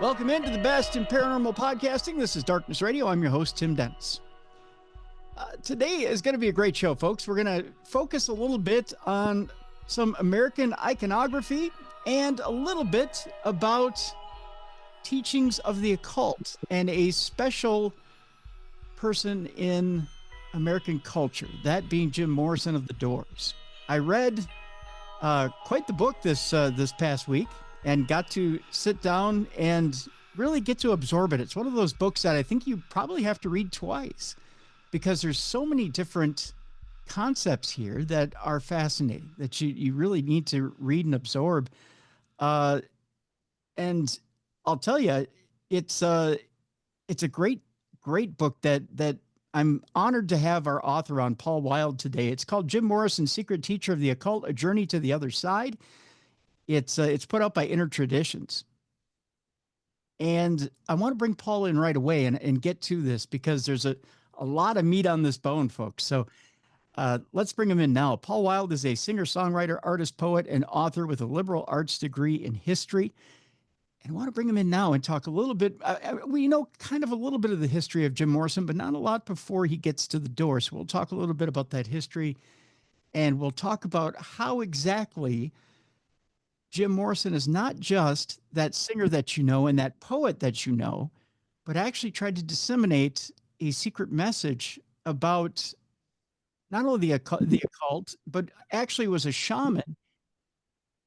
Welcome into the best in paranormal podcasting. This is Darkness Radio. I'm your host, Tim Dennis. Today is going to be a great show, folks. We're going to focus a little bit on some American iconography and a little bit about teachings of the occult and a special person in American culture, that being Jim Morrison of the Doors. I read quite the book this past week and got to sit down and really get to absorb it. It's one of those books that I think you probably have to read twice because there's so many different concepts here that are fascinating that you really need to read and absorb. And I'll tell you, it's a great book that I'm honored to have our author on, Paul Wyld, today. It's called Jim Morrison, Secret Teacher of the Occult, A Journey to the Other Side. It's put out by Inner Traditions. And I want to bring Paul in right away and get to this because there's a lot of meat on this bone, folks. So let's bring him in now. Paul Wyld is a singer-songwriter, artist, poet, and author with a liberal arts degree in history. And I want to bring him in now and talk a little bit. We know kind of a little bit of the history of Jim Morrison, but not a lot before he gets to the door. So we'll talk a little bit about that history, and we'll talk about how exactly Jim Morrison is not just that singer that you know and that poet that you know, but actually tried to disseminate a secret message about not only the occult, but actually was a shaman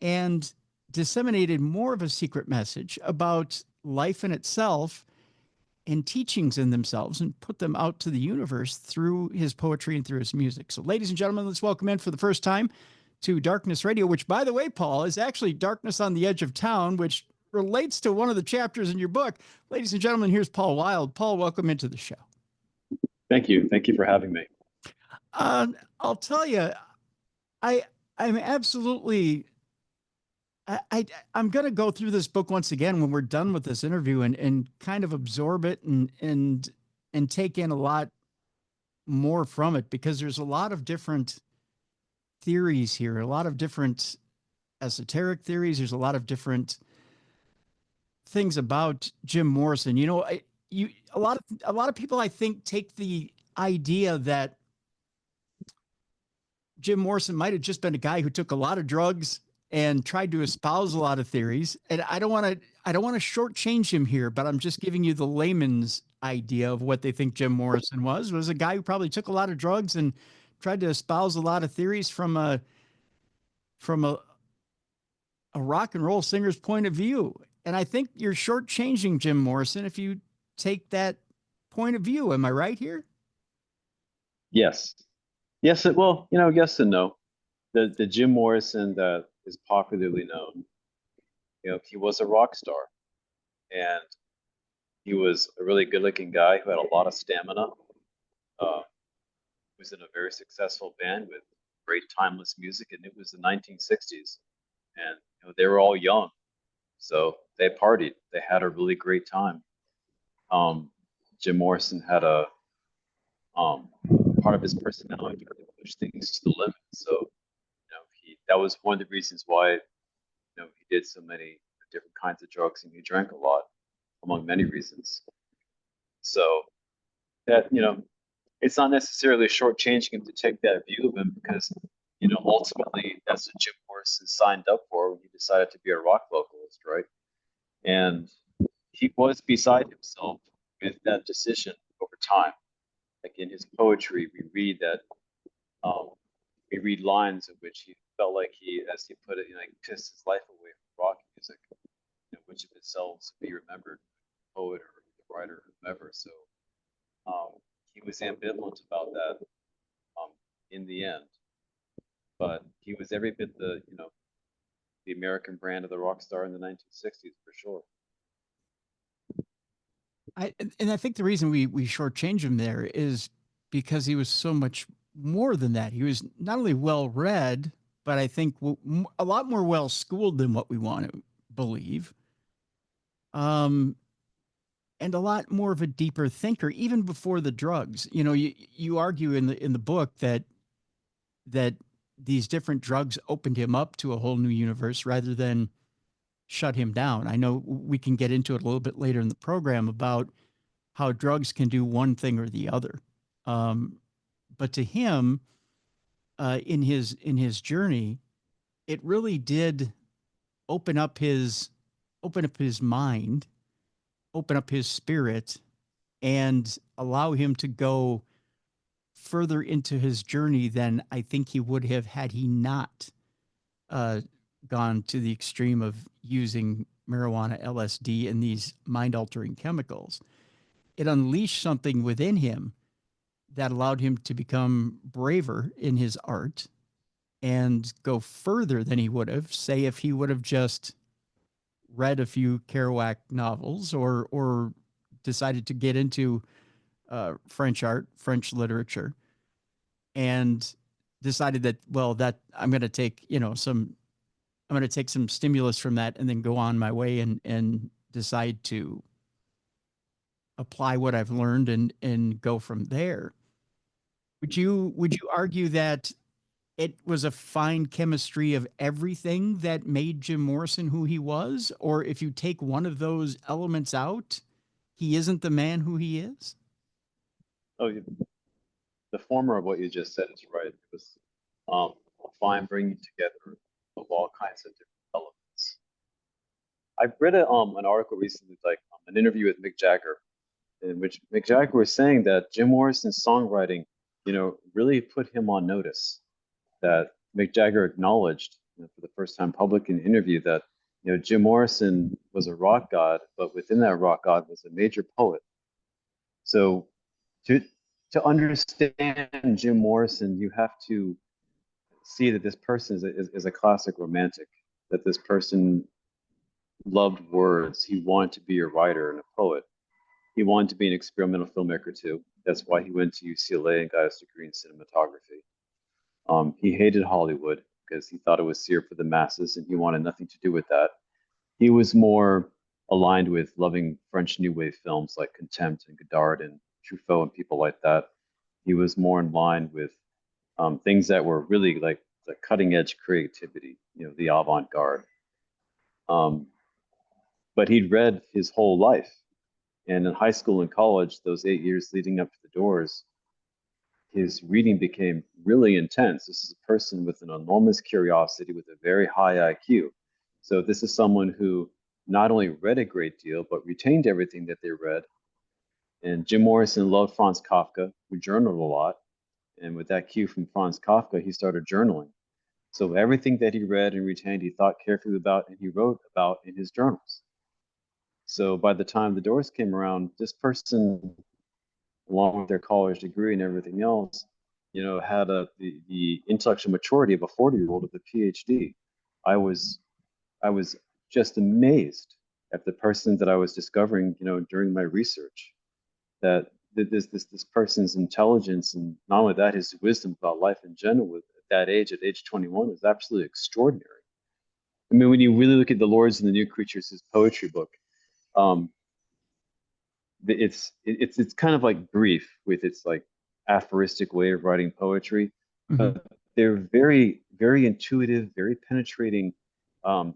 and disseminated more of a secret message about life in itself and teachings in themselves and put them out to the universe through his poetry and through his music. So ladies and gentlemen, let's welcome in for the first time to Darkness Radio, which, by the way, Paul, is actually Darkness on the Edge of Town, which relates to one of the chapters in your book. Ladies and gentlemen, here's Paul Wyld. Paul, welcome into the show. Thank you. Thank you for having me. I'll tell you, I'm absolutely... I'm going to go through this book once again when we're done with this interview and kind of absorb it and take in a lot more from it, because there's a lot of different theories here, a lot of different esoteric theories. There's a lot of different things about Jim Morrison. You know, a lot of people, I think, take the idea that Jim Morrison might have just been a guy who took a lot of drugs and tried to espouse a lot of theories. And I don't want to shortchange him here, but I'm just giving you the layman's idea of what they think Jim Morrison was a guy who probably took a lot of drugs and tried to espouse a lot of theories from a rock and roll singer's point of view. And I think you're shortchanging Jim Morrison if you take that point of view. Am I right here? Yes. Yes. Well, yes and no. The Jim Morrison that is popularly known, he was a rock star, and he was a really good-looking guy who had a lot of stamina. He was in a very successful band with great timeless music, and it was the 1960s, and they were all young, so they partied. They had a really great time. Jim Morrison had a part of his personality to push things to the limit. So that was one of the reasons why he did so many different kinds of drugs, and he drank a lot, among many reasons. So that it's not necessarily shortchanging him to take that view of him, because ultimately that's what Jim Morrison signed up for when he decided to be a rock vocalist, right? And he was beside himself with that decision over time. Like in his poetry, we read that we read lines in which he felt like he, as he put it, pissed his life away from rock music, which of itself would be remembered, poet or the writer or whomever. So he was ambivalent about that in the end, but he was every bit the American brand of the rock star in the 1960s for sure. I think the reason we shortchange him there is because he was so much more than that. He was not only well read, but I think a lot more well schooled than what we want to believe. And a lot more of a deeper thinker, even before the drugs. You argue in the book that these different drugs opened him up to a whole new universe rather than shut him down. I know we can get into it a little bit later in the program about how drugs can do one thing or the other. But to him, in his journey, it really did open up his mind, open up his spirit, and allow him to go further into his journey than I think he would have had he not gone to the extreme of using marijuana, LSD, and these mind-altering chemicals. It unleashed something within him that allowed him to become braver in his art and go further than he would have, say, if he would have just read a few Kerouac novels or decided to get into French art, French literature, and decided that, well, that I'm going to take, I'm going to take some stimulus from that and then go on my way and decide to apply what I've learned and go from there. Would you argue that it was a fine chemistry of everything that made Jim Morrison who he was? Or if you take one of those elements out, he isn't the man who he is? Oh, the former of what you just said is right. It was a fine bringing together of all kinds of different elements. I read an article recently, like an interview with Mick Jagger, in which Mick Jagger was saying that Jim Morrison's songwriting, really put him on notice. That Mick Jagger acknowledged, for the first time public in an interview, that Jim Morrison was a rock god, but within that rock god was a major poet. So to understand Jim Morrison, you have to see that this person is a classic romantic, that this person loved words. He wanted to be a writer and a poet. He wanted to be an experimental filmmaker too. That's why he went to UCLA and got his degree in cinematography. He hated Hollywood because he thought it was seared for the masses and he wanted nothing to do with that. He was more aligned with loving French New Wave films like Contempt and Godard and Truffaut and people like that. He was more in line with things that were really like the cutting edge creativity, the avant-garde. But he'd read his whole life. And in high school and college, those 8 years leading up to the Doors, his reading became really intense. This is a person with an enormous curiosity, with a very high IQ. So this is someone who not only read a great deal, but retained everything that they read. And Jim Morrison loved Franz Kafka, who journaled a lot. And with that cue from Franz Kafka, he started journaling. So everything that he read and retained, he thought carefully about and he wrote about in his journals. So by the time the Doors came around, this person, along with their college degree and everything else, had the intellectual maturity of a 40-year-old with a PhD. I was just amazed at the person that I was discovering, during my research, that this person's intelligence, and not only that, his wisdom about life in general, at that age, at age 21, was absolutely extraordinary. I mean, when you really look at The Lords and the New Creatures, his poetry book, it's kind of like brief with its like aphoristic way of writing poetry. Mm-hmm. They're very, very intuitive, very penetrating,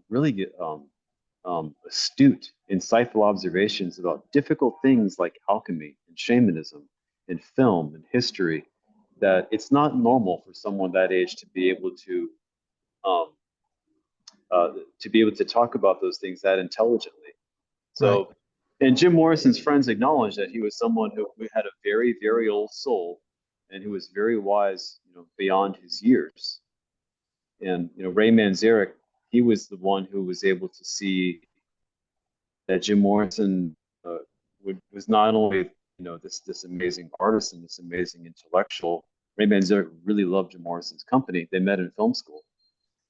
really astute, insightful observations about difficult things like alchemy and shamanism and film and history, that it's not normal for someone that age to be able to talk about those things that intelligently. So, right. And Jim Morrison's friends acknowledged that he was someone who had a very, very old soul and who was very wise, beyond his years. And, Ray Manzarek, he was the one who was able to see that Jim Morrison was not only, this amazing artist and this amazing intellectual. Ray Manzarek really loved Jim Morrison's company. They met in film school.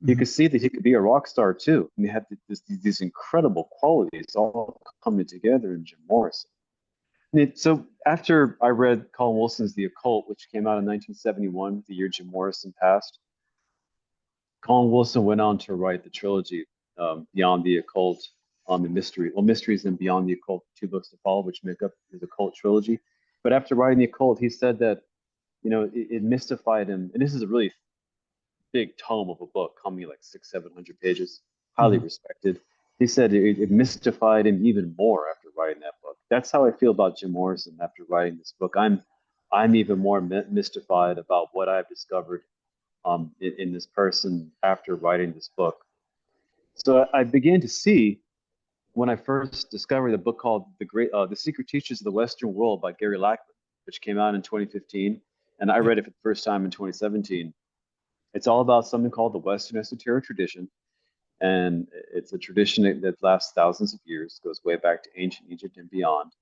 You could see that he could be a rock star too. And he had these incredible qualities all coming together in Jim Morrison. So after I read Colin Wilson's The Occult, which came out in 1971, the year Jim Morrison passed, Colin Wilson went on to write the trilogy, Beyond the Occult, and Mystery. Well, Mysteries and Beyond the Occult, 2 books to follow, which make up his Occult trilogy. But after writing The Occult, he said that, it mystified him. And this is a really big tome of a book, coming like 600-700 pages, highly respected. he said it mystified him even more after writing that book. That's how I feel about Jim Morrison after writing this book. I'm even more mystified about what I've discovered in this person after writing this book. So I began to see when I first discovered a book called The Secret Teachers of the Western World by Gary Lachman, which came out in 2015, and I read it for the first time in 2017. It's all about something called the Western esoteric tradition, and it's a tradition that lasts thousands of years, goes way back to ancient Egypt and beyond.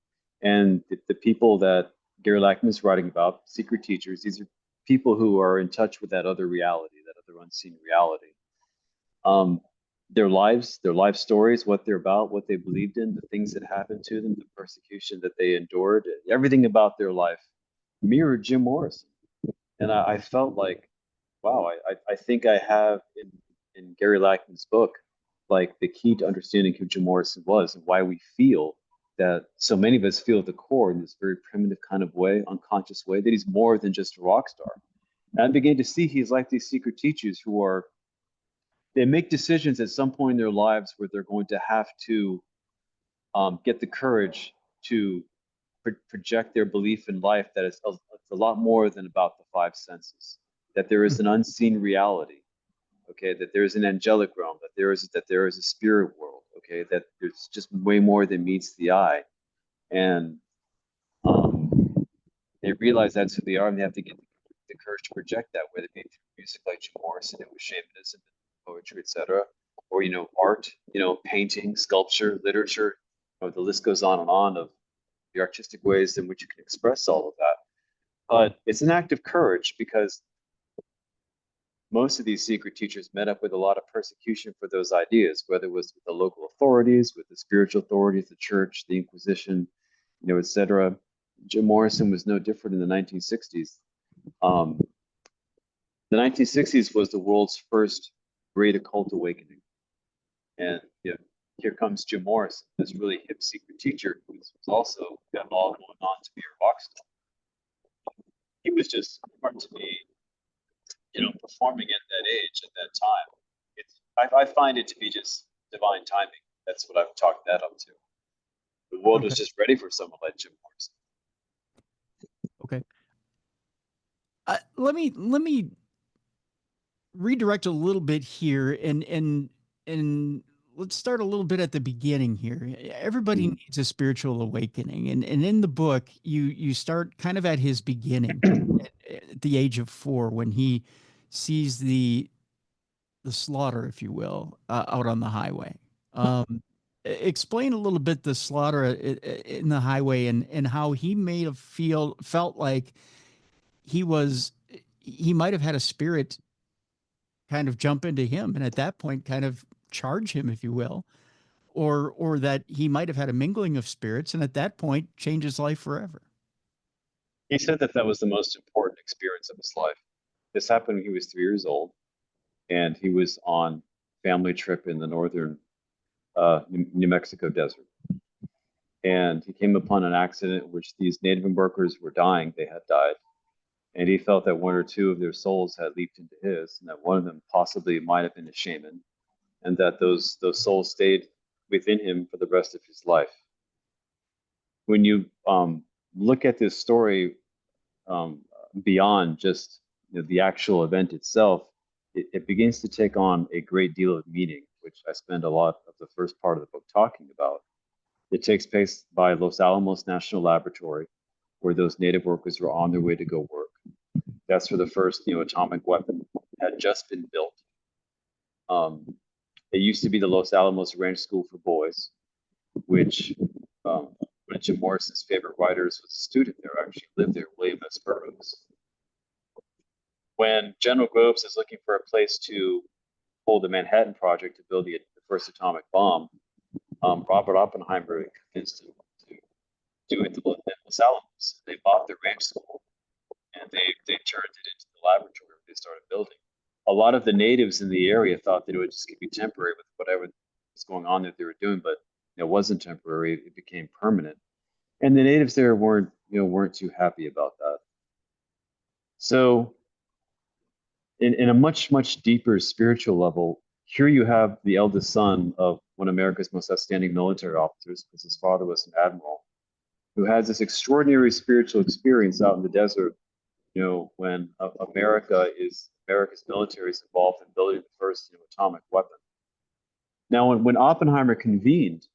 And the people that Gary Lachman is writing about, secret teachers, these are people who are in touch with that other reality, that other unseen reality. Their lives, their life stories, what they're about, what they believed in, the things that happened to them, the persecution that they endured, everything about their life mirrored Jim Morrison. And I felt like, wow, I think I have in Gary Lachman's book, like the key to understanding who Jim Morrison was and why we feel that so many of us feel at the core in this very primitive kind of way, unconscious way, that he's more than just a rock star. And I began to see he's like these secret teachers who are, they make decisions at some point in their lives where they're going to have to get the courage to project their belief in life that it's a lot more than about the five senses, that there is an unseen reality, okay, that there is an angelic realm, that there is a spirit world, okay, that there's just way more than meets the eye. And they realize that's who they are, and they have to get the courage to project that, whether it be through music like Jim Morrison, it was shamanism, poetry, etc., or art, painting, sculpture, literature. The list goes on and on of the artistic ways in which you can express all of that. But it's an act of courage, because most of these secret teachers met up with a lot of persecution for those ideas, whether it was with the local authorities, with the spiritual authorities, the church, the Inquisition, etc. Jim Morrison was no different in the 1960s. The 1960s was the world's first great occult awakening. And here comes Jim Morrison, this really hip secret teacher who's also got it all going on to be a rock star. He was just smart to be, performing at that age, at that time. I find it to be just divine timing. That's what I've chalked that up to. The world was just ready for someone like Jim Morrison. Okay. Let me redirect a little bit here, and let's start a little bit at the beginning here. Everybody needs a spiritual awakening, and in the book, you start kind of at his beginning, at the age of 4, when he sees the slaughter, if you will, out on the highway. Explain a little bit the slaughter in the highway, and how he may have felt like he might have had a spirit kind of jump into him, and at that point kind of charge him, if you will, or that he might have had a mingling of spirits, and at that point change his life forever. He said that was the most important experience of his life. This happened when he was 3 years old, and he was on a family trip in the northern New Mexico desert. And he came upon an accident in which these Native workers were dying. They had died. And he felt that one or two of their souls had leaped into his, and that one of them possibly might have been a shaman, and that those souls stayed within him for the rest of his life. When you look at this story beyond just the actual event itself, it begins to take on a great deal of meaning, which I spend a lot of the first part of the book talking about. It takes place by Los Alamos National Laboratory, where those Native workers were on their way to go work. That's where the first atomic weapon had just been built. It used to be the Los Alamos Ranch School for Boys, which one of Jim Morrison's favorite writers was a student there, actually lived there, William S. Burroughs. When General Groves is looking for a place to hold the Manhattan Project to build the first atomic bomb, Robert Oppenheimer convinced him to do it at Los Alamos. They bought the ranch school, and they turned it into the laboratory they started building. A lot of the natives in the area thought that it would just be temporary with whatever was going on that they were doing, but it wasn't temporary. It became permanent, and the natives there weren't too happy about that. So, in a much deeper spiritual level, here you have the eldest son of one of America's most outstanding military officers, because his father was an admiral, who has this extraordinary spiritual experience out in the desert, when America's military is involved in building the first atomic weapon. Now, when Oppenheimer convened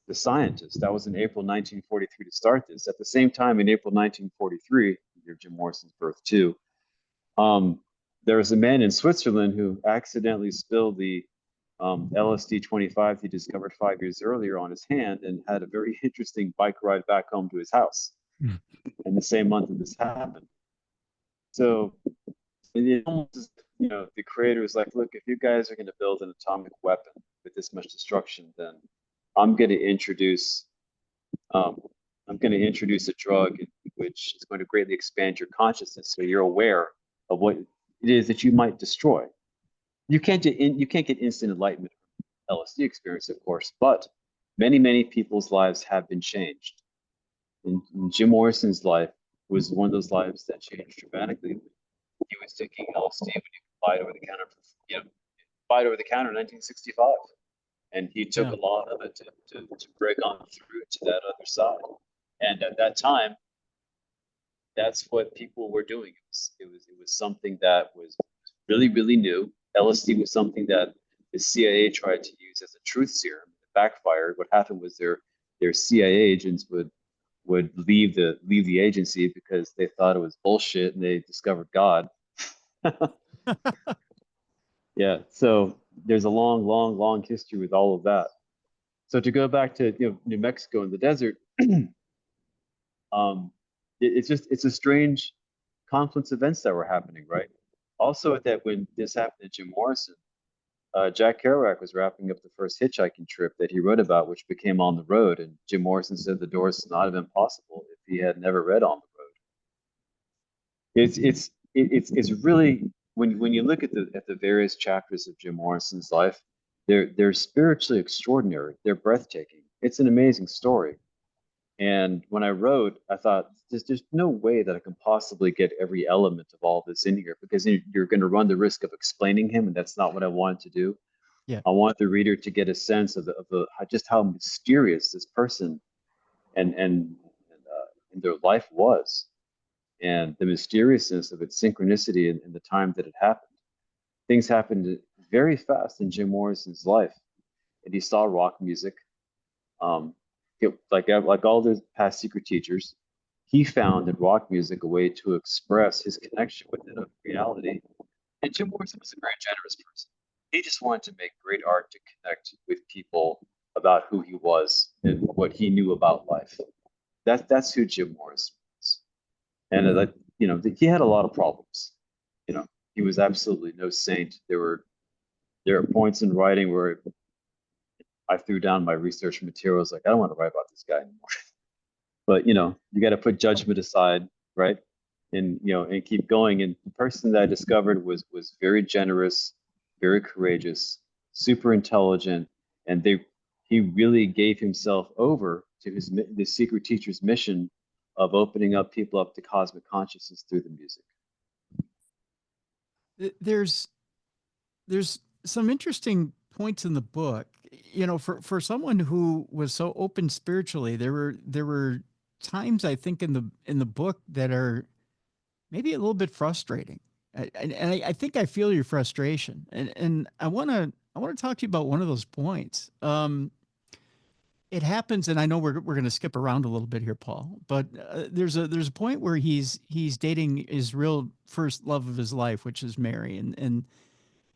the scientists, that was in April 1943 to start this. At the same time, in April 1943, the year of Jim Morrison's birth too, there was a man in Switzerland who accidentally spilled the LSD 25 he discovered 5 years earlier on his hand, and had a very interesting bike ride back home to his house in the same month that this happened. So it almost, the creator was like, look, if you guys are going to build an atomic weapon with this much destruction, then I'm going to introduce a drug which is going to greatly expand your consciousness, so you're aware of what it is that you might destroy. You can't get instant enlightenment from LSD experience, of course, but many people's lives have been changed. And Jim Morrison's life was one of those lives that changed dramatically. He was taking LSD when he could buy it over the counter in 1965, and he took a lot of it to break on through to that other side. And at that time, that's what people were doing. It was something that was really, really new. LSD was something that the CIA tried to use as a truth serum. It backfired. What happened was their CIA agents would leave the agency because they thought it was bullshit, and they discovered God. Yeah. So there's a long history with all of that. So to go back to New Mexico in the desert, it's a strange confluence of events that were happening, right? Also, that when this happened to Jim Morrison, Jack Kerouac was wrapping up the first hitchhiking trip that he wrote about, which became On the Road, and Jim Morrison said the doors would not have been possible if he had never read On the Road. It's really, when you look at the various chapters of Jim Morrison's life, they're spiritually extraordinary. They're breathtaking. It's an amazing story. And when I wrote, I thought there's no way that I can possibly get every element of all this in here, because you're going to run the risk of explaining him, and that's not what I wanted to do. Yeah. I want the reader to get a sense of just how mysterious this person and their life was, and the mysteriousness of its synchronicity in the time that it happened. Things happened very fast in Jim Morrison's life, and he saw rock music. Like all the past secret teachers, he found in rock music a way to express his connection with it of reality. And Jim Morrison was a very generous person. He just wanted to make great art to connect with people about who he was and what he knew about life. That's who Jim Morrison was. And he had a lot of problems. He was absolutely no saint. There are points in writing where I threw down my research materials, like, I don't want to write about this guy anymore. But you got to put judgment aside, right? And keep going. And the person that I discovered was very generous, very courageous, super intelligent, and he really gave himself over to the secret teacher's mission of opening up people up to cosmic consciousness through the music. There's some interesting points in the book. For someone who was so open spiritually, there were times, I think, in the book that are maybe a little bit frustrating. And I think I feel your frustration, and I want to talk to you about one of those points. It happens, and I know we're going to skip around a little bit here, Paul, but there's a point where he's dating his real first love of his life, which is Mary, and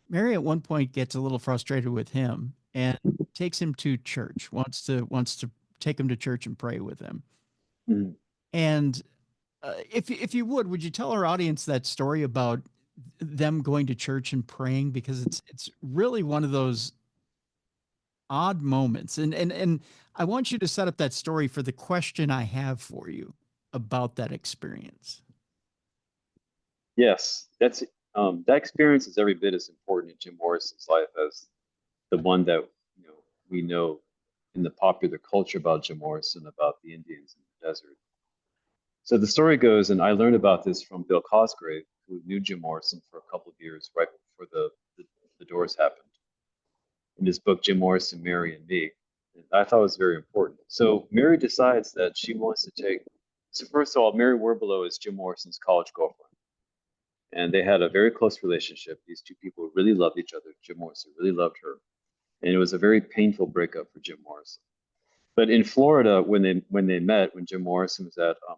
Mary at one point gets a little frustrated with him and takes him to church, wants to take him to church and pray with him. Mm-hmm. And if you would you tell our audience that story about them going to church and praying, because it's really one of those odd moments, and I want you to set up that story for the question I have for you about that experience. Yes, that experience is every bit as important in Jim Morrison's life as the one that we know in the popular culture about Jim Morrison, about the Indians in the desert. So the story goes, and I learned about this from Bill Cosgrave, who knew Jim Morrison for a couple of years right before the Doors happened. in his book, Jim Morrison, Mary and Me. And I thought it was very important. So Mary decides that she wants to take, so first of all, Mary Werbelow is Jim Morrison's college girlfriend. And they had a very close relationship. These two people really loved each other. Jim Morrison really loved her. And it was a very painful breakup for Jim Morrison. But in Florida, when they met, when Jim Morrison was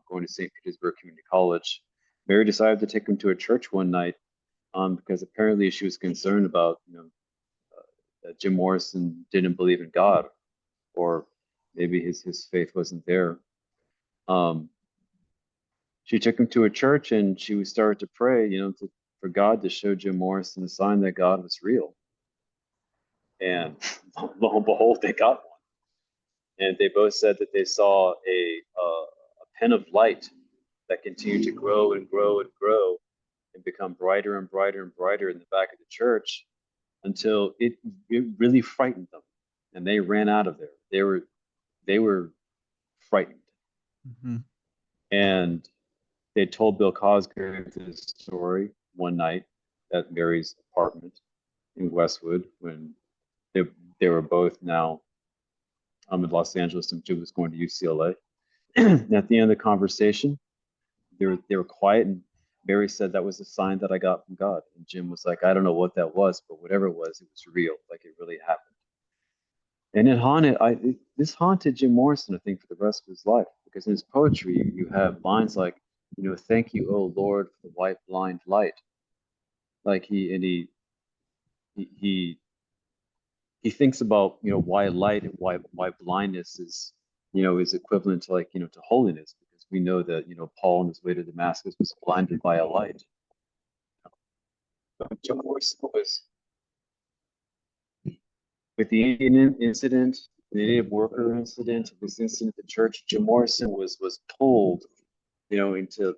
going to St. Petersburg Community College, Mary decided to take him to a church one night because apparently she was concerned about, that Jim Morrison didn't believe in God, or maybe his faith wasn't there. She took him to a church and she started to pray, for God to show Jim Morrison a sign that God was real. And lo and behold, they got one. And they both said that they saw a pen of light that continued to grow and grow and grow and become brighter and brighter and brighter in the back of the church until it really frightened them. And they ran out of there. They were frightened. Mm-hmm. And they told Bill Cosgrave this story one night at Mary's apartment in Westwood when they were both now in Los Angeles and Jim was going to UCLA. And at the end of the conversation, they were quiet, and Mary said, "That was a sign that I got from God." And Jim was like, "I don't know what that was, but whatever it was real, like it really happened." And this haunted Jim Morrison, I think, for the rest of his life, because in his poetry, you have lines like, "Thank you, O Lord, for the white blind light." Like he thinks about, why light and why blindness is, is equivalent to to holiness, because we know that, Paul on his way to Damascus was blinded by a light. But Jim Morrison was, with the Indian incident, the native worker incident, this incident at the church, Jim Morrison was pulled, into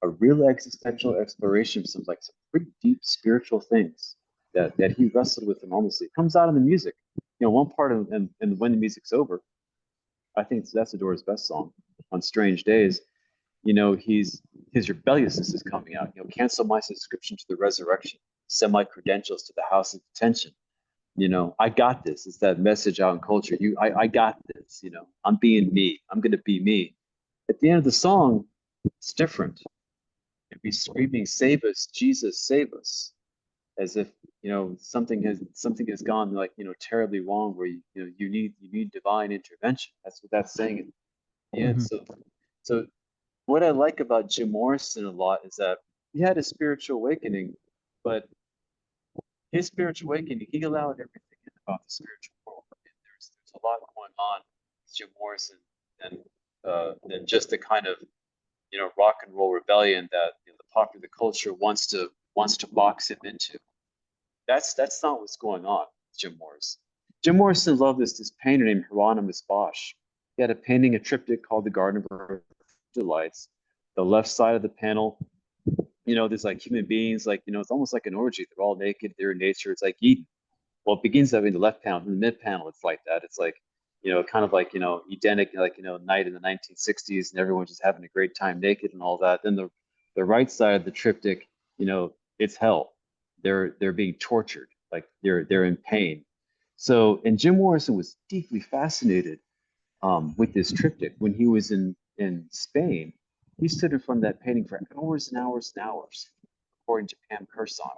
a real existential exploration of some pretty deep spiritual things that he wrestled with enormously. It comes out in the music. One part of, and when the music's over, I think that's the Doors' best song, On Strange Days. His rebelliousness is coming out. Cancel my subscription to the resurrection, send my credentials to the house of detention. I got this. It's that message out in culture. I got this. I'm being me. I'm going to be me. At the end of the song, it's different. It'd be screaming, "Save us, Jesus, save us," as if something has gone terribly wrong, where you need divine intervention. That's what that's saying. Yeah. Mm-hmm. So what I like about Jim Morrison a lot is that he had a spiritual awakening, but his spiritual awakening, he allowed everything in about the spiritual world. There's a lot going on with Jim Morrison than just the kind of rock and roll rebellion that the popular culture wants to box him into. That's not what's going on with Jim Morrison. Jim Morrison loved this painter named Hieronymus Bosch. He had a painting, a triptych called The Garden of Delights. The left side of the panel, there's human beings, it's almost like an orgy. They're all naked, they're in nature. It's like Eden. Well, it begins in the left panel. In the mid panel, it's like that. It's kind of Edenic, night in the 1960s, and everyone's just having a great time naked and all that. Then the right side of the triptych, it's hell. They're being tortured, they're in pain. So, and Jim Morrison was deeply fascinated with this triptych. When he was in Spain, he stood in front of that painting for hours and hours and hours, according to Pam Kerson.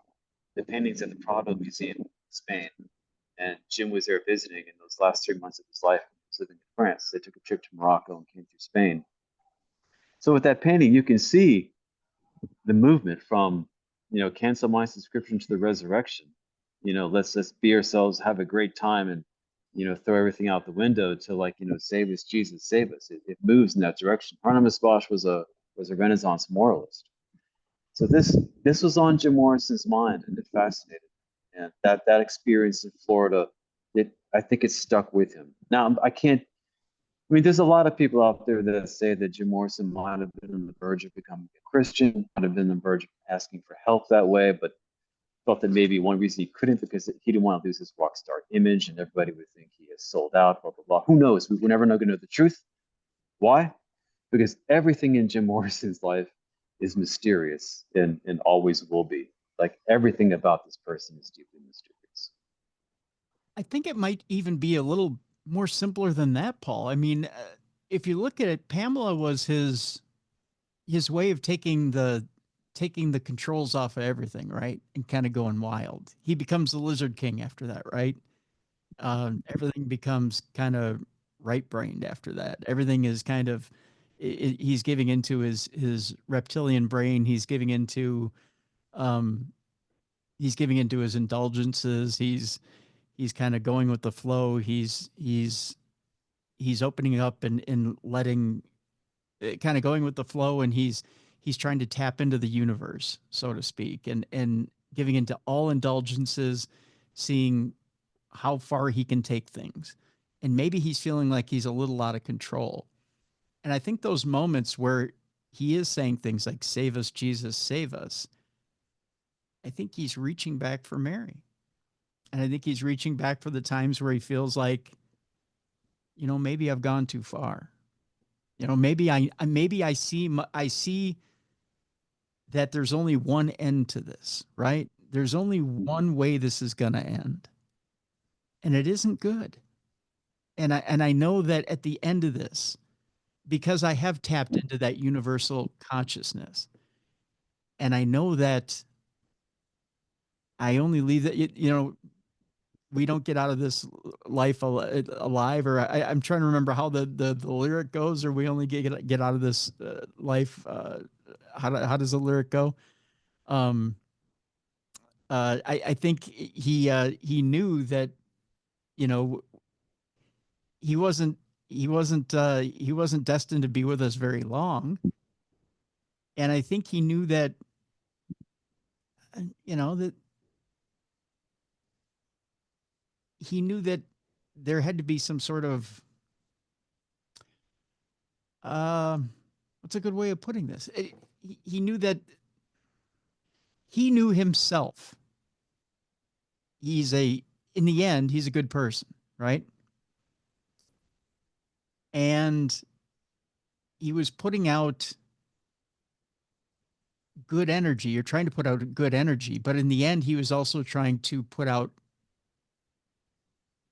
The painting's at the Prado Museum in Spain. And Jim was there visiting in those last 3 months of his life. He was living in France. They took a trip to Morocco and came through Spain. So with that painting, you can see the movement from, cancel my subscription to the resurrection. Let's just be ourselves, have a great time, and, throw everything out the window to save us, Jesus, save us. It moves in that direction. Hieronymus Bosch was a Renaissance moralist. So this was on Jim Morrison's mind, and it fascinated him. And that experience in Florida, I think it stuck with him. Now, there's a lot of people out there that say that Jim Morrison might have been on the verge of becoming a Christian, might have been on the verge of asking for help that way, but thought that maybe one reason he couldn't, because he didn't want to lose his rock star image, and everybody would think he has sold out, blah, blah, blah. Who knows? We're never going to know the truth. Why? Because everything in Jim Morrison's life is mysterious and always will be. Everything about this person is deeply mysterious. I think it might even be a little more simpler than that, Paul. I mean, if you look at it, Pamela was his way of taking the controls off of everything, right? And kind of going wild. He becomes the Lizard King after that, right? Everything becomes kind of right brained after that. Everything is kind of he's giving into his reptilian brain. Um, he's giving into his indulgences. He's kind of going with the flow. He's opening up and letting kind of going with the flow, and he's trying to tap into the universe, so to speak, and giving into all indulgences, seeing how far he can take things. And maybe he's feeling like he's a little out of control. And I think those moments where he is saying things like, "Save us, Jesus, save us," I think he's reaching back for Mary. And I think he's reaching back for the times where he feels like, maybe I've gone too far. Maybe I see that there's only one end to this, right? There's only one way this is going to end. And it isn't good. And I know that at the end of this, because I have tapped into that universal consciousness, and I know that I only leave that, we don't get out of this life alive, or I'm trying to remember how the lyric goes, or we only get out of this life. How does the lyric go? I think he knew that, you know, he wasn't destined to be with us very long. And I think he knew that, that he knew that there had to be some sort of, what's a good way of putting this? He knew that he knew himself. In the end, he's a good person, right? And he was putting out good energy, or trying to put out good energy. But in the end, he was also trying to put out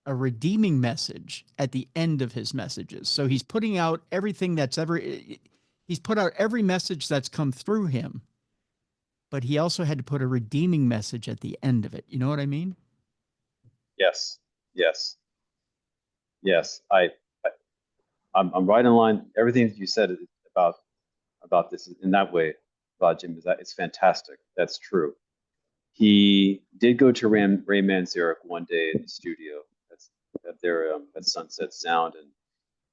a redeeming message at the end of his messages. So he's putting out everything he's put out every message that's come through him, but he also had to put a redeeming message at the end of it. You know what I mean? Yes, yes, yes. I'm right in line. Everything that you said about this in that way about Jim is that it's fantastic. That's true. He did go to Ray Manzarek one day in the studio at Sunset Sound, and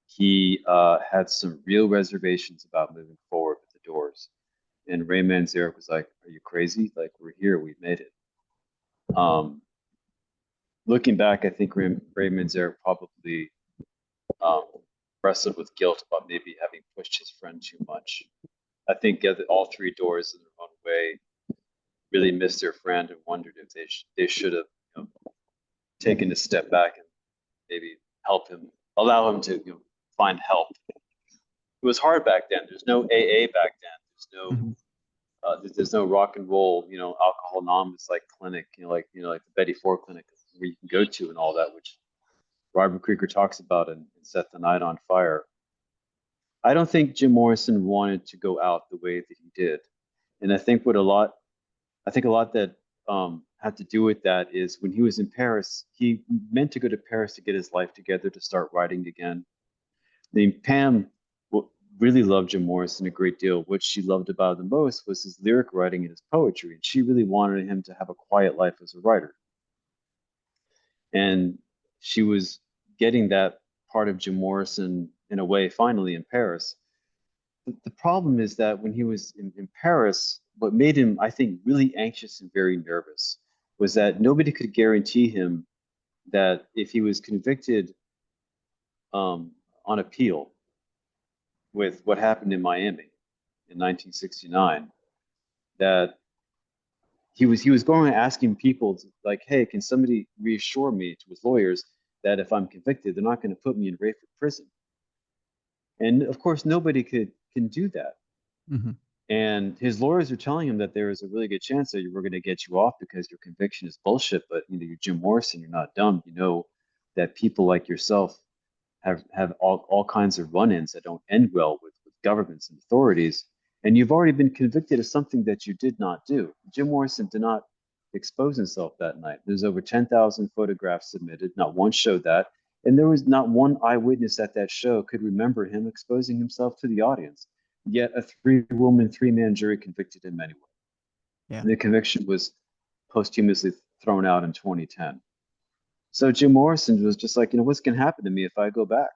he had some real reservations about moving forward with the Doors. And Ray Manzarek was like, "Are you crazy? Like, we're here. We've made it." Looking back, I think Ray Manzarek probably wrestled with guilt about maybe having pushed his friend too much. I think all three Doors in their own way really missed their friend and wondered if they should have taken a step back and maybe allow him to find help. It was hard back then. There's no AA back then. There's no rock and roll, Alcohol Anonymous like clinic, like the Betty Ford clinic where you can go to and all that, which Robert Krieger talks about and Set the Night on Fire. I don't think Jim Morrison wanted to go out the way that he did, and I think a lot that had to do with that is when he was in Paris, he meant to go to Paris to get his life together, to start writing again. Pam really loved Jim Morrison a great deal. What she loved about him the most was his lyric writing and his poetry, and she really wanted him to have a quiet life as a writer. And she was getting that part of Jim Morrison in a way finally in Paris. The problem is that when he was in Paris, what made him, I think, really anxious and very nervous was that nobody could guarantee him that if he was convicted on appeal with what happened in Miami in 1969, that he was going and asking people like, "Hey, can somebody reassure me," to his lawyers, that if I'm convicted, they're not going to put me in Rayford prison. And of course, nobody can do that. Mm-hmm. And his lawyers are telling him that there is a really good chance that we're going to get you off because your conviction is bullshit. But you're Jim Morrison, you're not dumb. You know that people like yourself have all kinds of run-ins that don't end well with governments and authorities. And you've already been convicted of something that you did not do. Jim Morrison did not expose himself that night. There's over 10,000 photographs submitted. Not one showed that. And there was not one eyewitness at that show could remember him exposing himself to the audience. Yet a three-woman, three-man jury convicted him anyway. Yeah. And the conviction was posthumously thrown out in 2010. So Jim Morrison was just like, what's going to happen to me if I go back?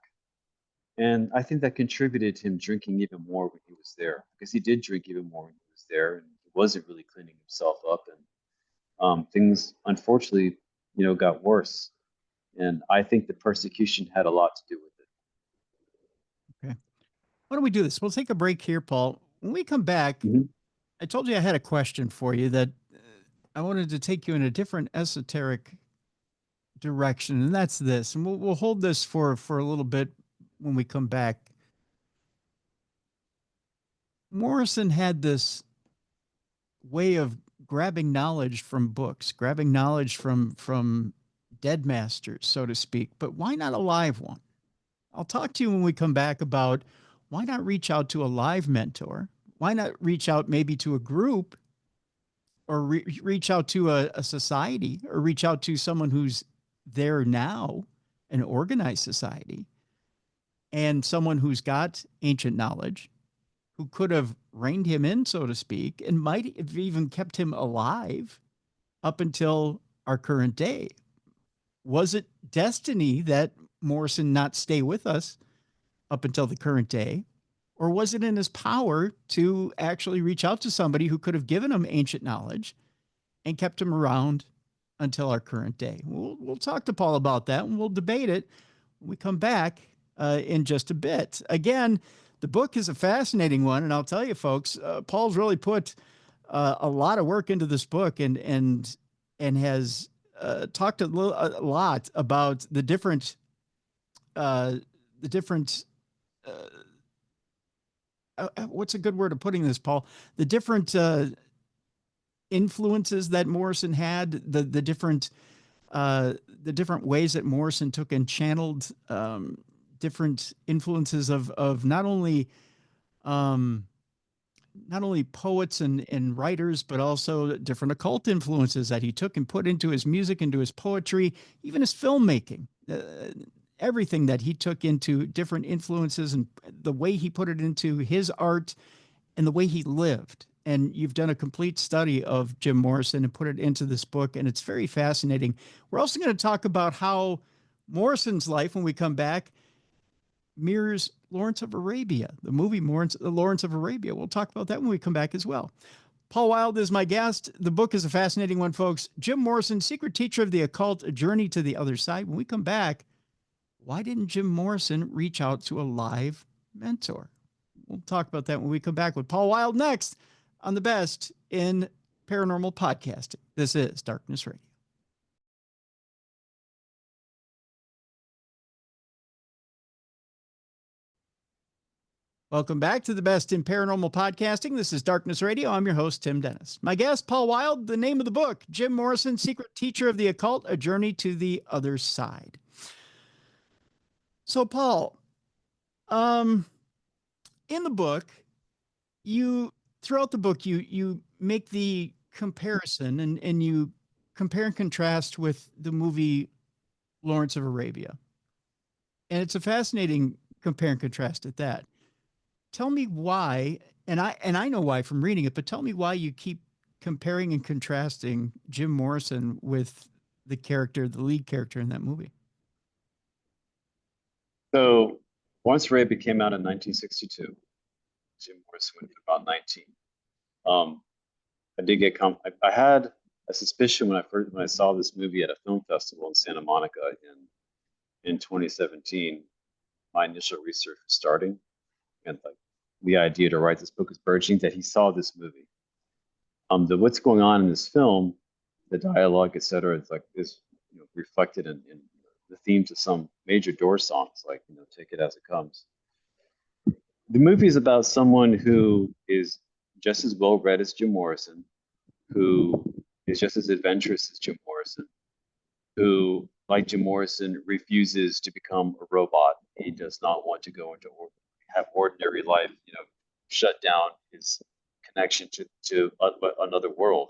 And I think that contributed to him drinking even more when he was there, because he did drink even more when he was there, and he wasn't really cleaning himself up. And things, unfortunately, got worse. And I think the persecution had a lot to do with it. Okay. Why don't we do this? We'll take a break here, Paul. When we come back, I told you I had a question for you that I wanted to take you in a different esoteric direction, and that's this. And we'll hold this for a little bit when we come back. Morrison had this way of grabbing knowledge from books, grabbing knowledge from dead masters, so to speak. But why not a live one? I'll talk to you when we come back about why not reach out to a live mentor? Why not reach out maybe to a group, or reach out to a society, or reach out to someone who's there now, an organized society, and someone who's got ancient knowledge, who could have reined him in, so to speak, and might have even kept him alive up until our current day. Was it destiny that Morrison not stay with us up until the current day? Or was it in his power to actually reach out to somebody who could have given him ancient knowledge and kept him around until our current day? We'll talk to Paul about that, and we'll debate it when we come back in just a bit. Again, the book is a fascinating one, and I'll tell you, folks, Paul's really put a lot of work into this book, and has talked a lot about the different what's a good word of putting this, Paul? The different influences that Morrison had, the different ways that Morrison took and channeled different influences of not only poets and writers, but also different occult influences that he took and put into his music, into his poetry, even his filmmaking. Everything that he took into different influences, and the way he put it into his art, and the way he lived. And you've done a complete study of Jim Morrison and put it into this book, and it's very fascinating. We're also going to talk about how Morrison's life, when we come back, mirrors Lawrence of Arabia, the movie Lawrence of Arabia. We'll talk about that when we come back as well. Paul Wyld is my guest. The book is a fascinating one, folks. Jim Morrison, Secret Teacher of the Occult, A Journey to the Other Side. When we come back, why didn't Jim Morrison reach out to a live mentor? We'll talk about that when we come back with Paul Wyld next on the best in paranormal podcasting. This is Darkness Radio. Welcome back to the best in paranormal podcasting. This is Darkness Radio. I'm your host, Tim Dennis. My guest, Paul Wyld. The name of the book, Jim Morrison, Secret Teacher of the Occult, A Journey to the Other Side. So, Paul, in the book, throughout the book, you make the comparison, and you compare and contrast with the movie Lawrence of Arabia. And it's a fascinating compare and contrast at that. Tell me why, and I know why from reading it, but tell me why you keep comparing and contrasting Jim Morrison with the lead character in that movie. So once Arabia came out in 1962, Jim Morrison would have been about 19. I did get I had a suspicion when I saw this movie at a film festival in Santa Monica in 2017. My initial research was starting, and like the idea to write this book is burgeoning, that he saw this movie. What's going on in this film, the dialogue, etc., it's like is reflected in the themes of some major Doors songs, like Take It As It Comes. The movie is about someone who is just as well read as Jim Morrison, who is just as adventurous as Jim Morrison, who, like Jim Morrison, refuses to become a robot. He does not want to go into have ordinary life, shut down his connection to another world.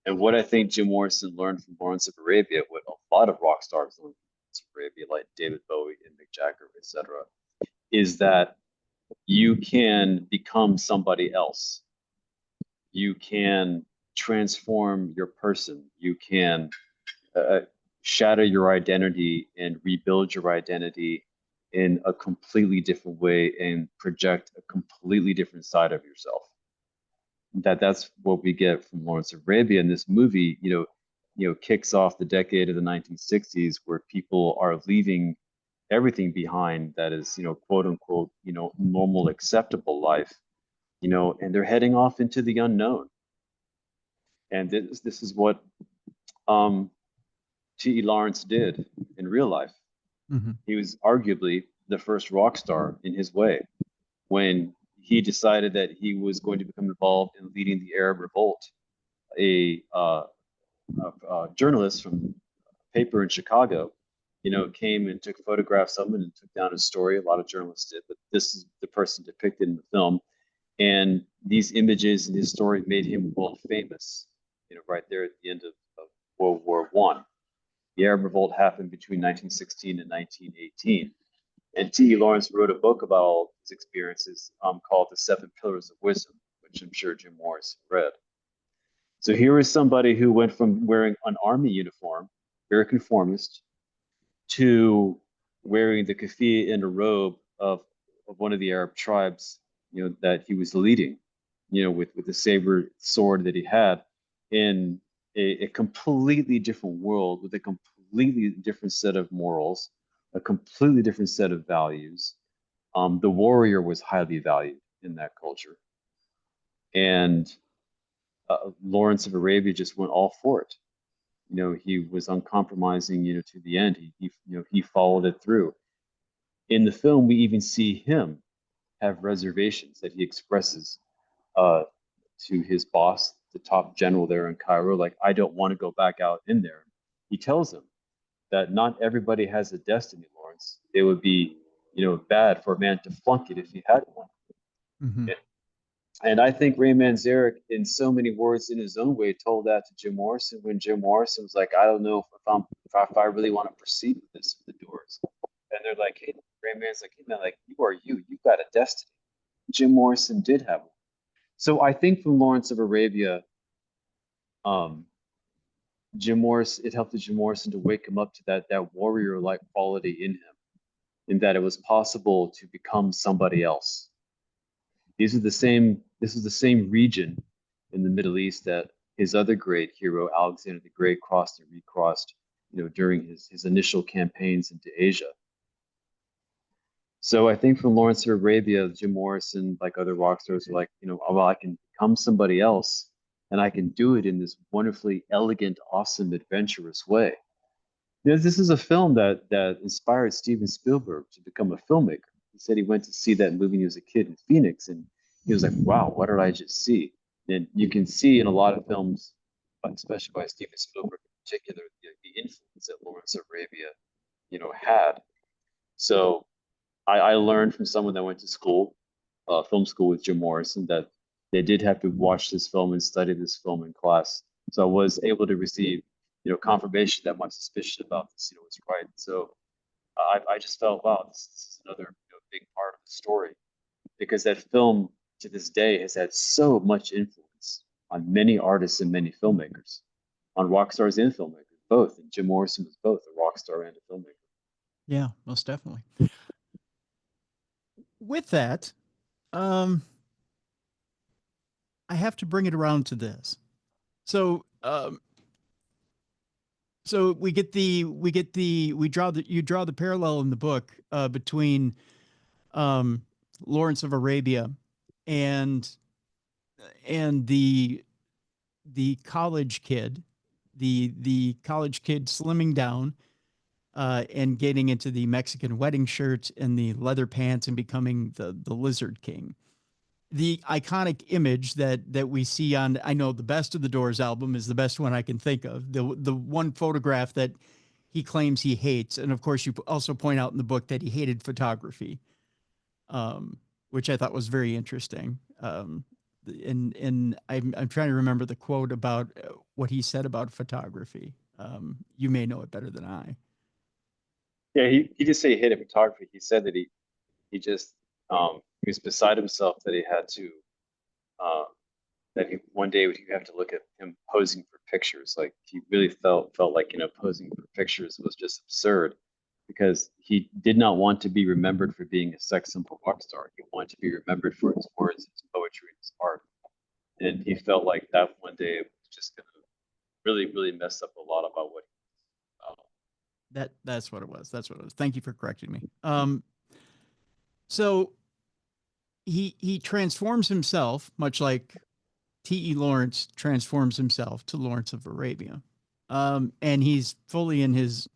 And what I think Jim Morrison learned from Lawrence of Arabia, what a lot of rock stars learned from Lawrence of Arabia, like David Bowie and Mick Jagger, etc., is that you can become somebody else. You can transform your person. You can shatter your identity and rebuild your identity in a completely different way and project a completely different side of yourself. That's what we get from Lawrence of Arabia. And this movie, kicks off the decade of the 1960s, where people are leaving everything behind that is, quote unquote, normal, acceptable life, and they're heading off into the unknown. And this is what T.E. Lawrence did in real life. Mm-hmm. He was arguably the first rock star in his way when he decided that he was going to become involved in leading the Arab Revolt. A journalist from a paper in Chicago, came and took photographs of him and took down his story. A lot of journalists did, but this is the person depicted in the film. And these images and his story made him world famous, right there at the end of World War I. The Arab Revolt happened between 1916 and 1918. And T.E. Lawrence wrote a book about all his experiences called The Seven Pillars of Wisdom, which I'm sure Jim Morrison read. So here is somebody who went from wearing an army uniform, very conformist, to wearing the keffiyeh in a robe of one of the Arab tribes, that he was leading, with the saber sword that he had, in a completely different world with a completely different set of morals, a completely different set of values. The warrior was highly valued in that culture. And Lawrence of Arabia just went all for it. He was uncompromising, to the end. He followed it through. In the film, we even see him have reservations that he expresses to his boss, the top general there in Cairo, like, I don't want to go back out in there. He tells him that not everybody has a destiny, Lawrence. It would be, bad for a man to flunk it if he had one. Mm-hmm. And I think Ray Manzarek, in so many words, in his own way, told that to Jim Morrison when Jim Morrison was like, I don't know if I really want to proceed with this with the Doors. And they're like, hey, Ray Man's like, hey man, like, you are you've got a destiny. Jim Morrison did have one. So I think from Lawrence of Arabia, it helped Jim Morrison to wake him up to that warrior-like quality in him, in that it was possible to become somebody else. This is the same region in the Middle East that his other great hero, Alexander the Great, crossed and recrossed, during his initial campaigns into Asia. So I think from Lawrence of Arabia, Jim Morrison, like other rock stars, are like, well, I can become somebody else, and I can do it in this wonderfully elegant, awesome, adventurous way. This is a film that inspired Steven Spielberg to become a filmmaker. He said he went to see that movie when he was a kid in Phoenix, and he was like, wow, what did I just see? And you can see in a lot of films, especially by Steven Spielberg in particular, the influence that Lawrence of Arabia, had. So I learned from someone that went to school, film school with Jim Morrison, that they did have to watch this film and study this film in class. So I was able to receive, confirmation that my suspicion about this, was right. So I just felt, wow, this is another big part of the story, because that film to this day has had so much influence on many artists and many filmmakers, on rock stars and filmmakers, both. And Jim Morrison was both a rock star and a filmmaker. Yeah, most definitely. With that, I have to bring it around to this. So, you draw the parallel in the book between Lawrence of Arabia and the college kid, the college kid slimming down and getting into the Mexican wedding shirt and the leather pants and becoming the Lizard King. the iconic image that we see on, I know the Best of the Doors album is the best one I can think of. The one photograph that he claims he hates. And of course, you also point out in the book that he hated photography, which I thought was very interesting. And I'm trying to remember the quote about what he said about photography. You may know it better than I. Yeah, he didn't say he hated photography. He said that he just he was beside himself that he had to that he one day would have to look at him posing for pictures. Like he really felt like, you know, posing for pictures was just absurd, because he did not want to be remembered for being a sex symbol rock star. He wanted to be remembered for his words, his poetry, his art. And he felt like that one day it was just gonna really, really mess up a lot about what That's what it was. That's what it was. Thank you for correcting me. So he transforms himself, much like T.E. Lawrence transforms himself to Lawrence of Arabia. And he's fully in his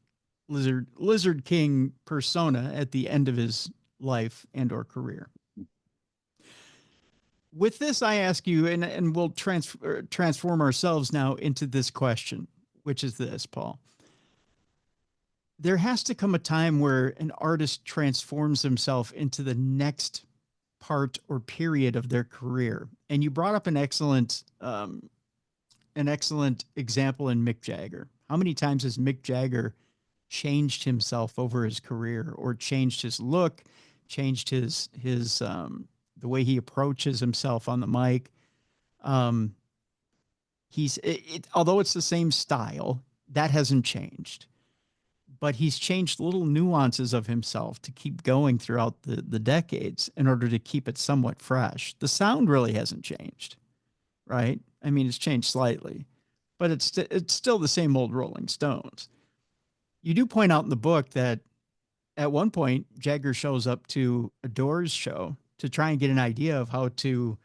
lizard king persona at the end of his life and or career. With this, I ask you, and we'll transform ourselves now into this question, which is this, Paul. There has to come a time where an artist transforms himself into the next part or period of their career. And you brought up an excellent example in Mick Jagger. How many times has Mick Jagger changed himself over his career, or changed his look, changed his the way he approaches himself on the mic? Although it's the same style, that hasn't changed, but he's changed little nuances of himself to keep going throughout the decades in order to keep it somewhat fresh. The sound really hasn't changed, right? I mean, it's changed slightly, but it's still the same old Rolling Stones. You do point out in the book that at one point Jagger shows up to a Doors show to try and get an idea of how to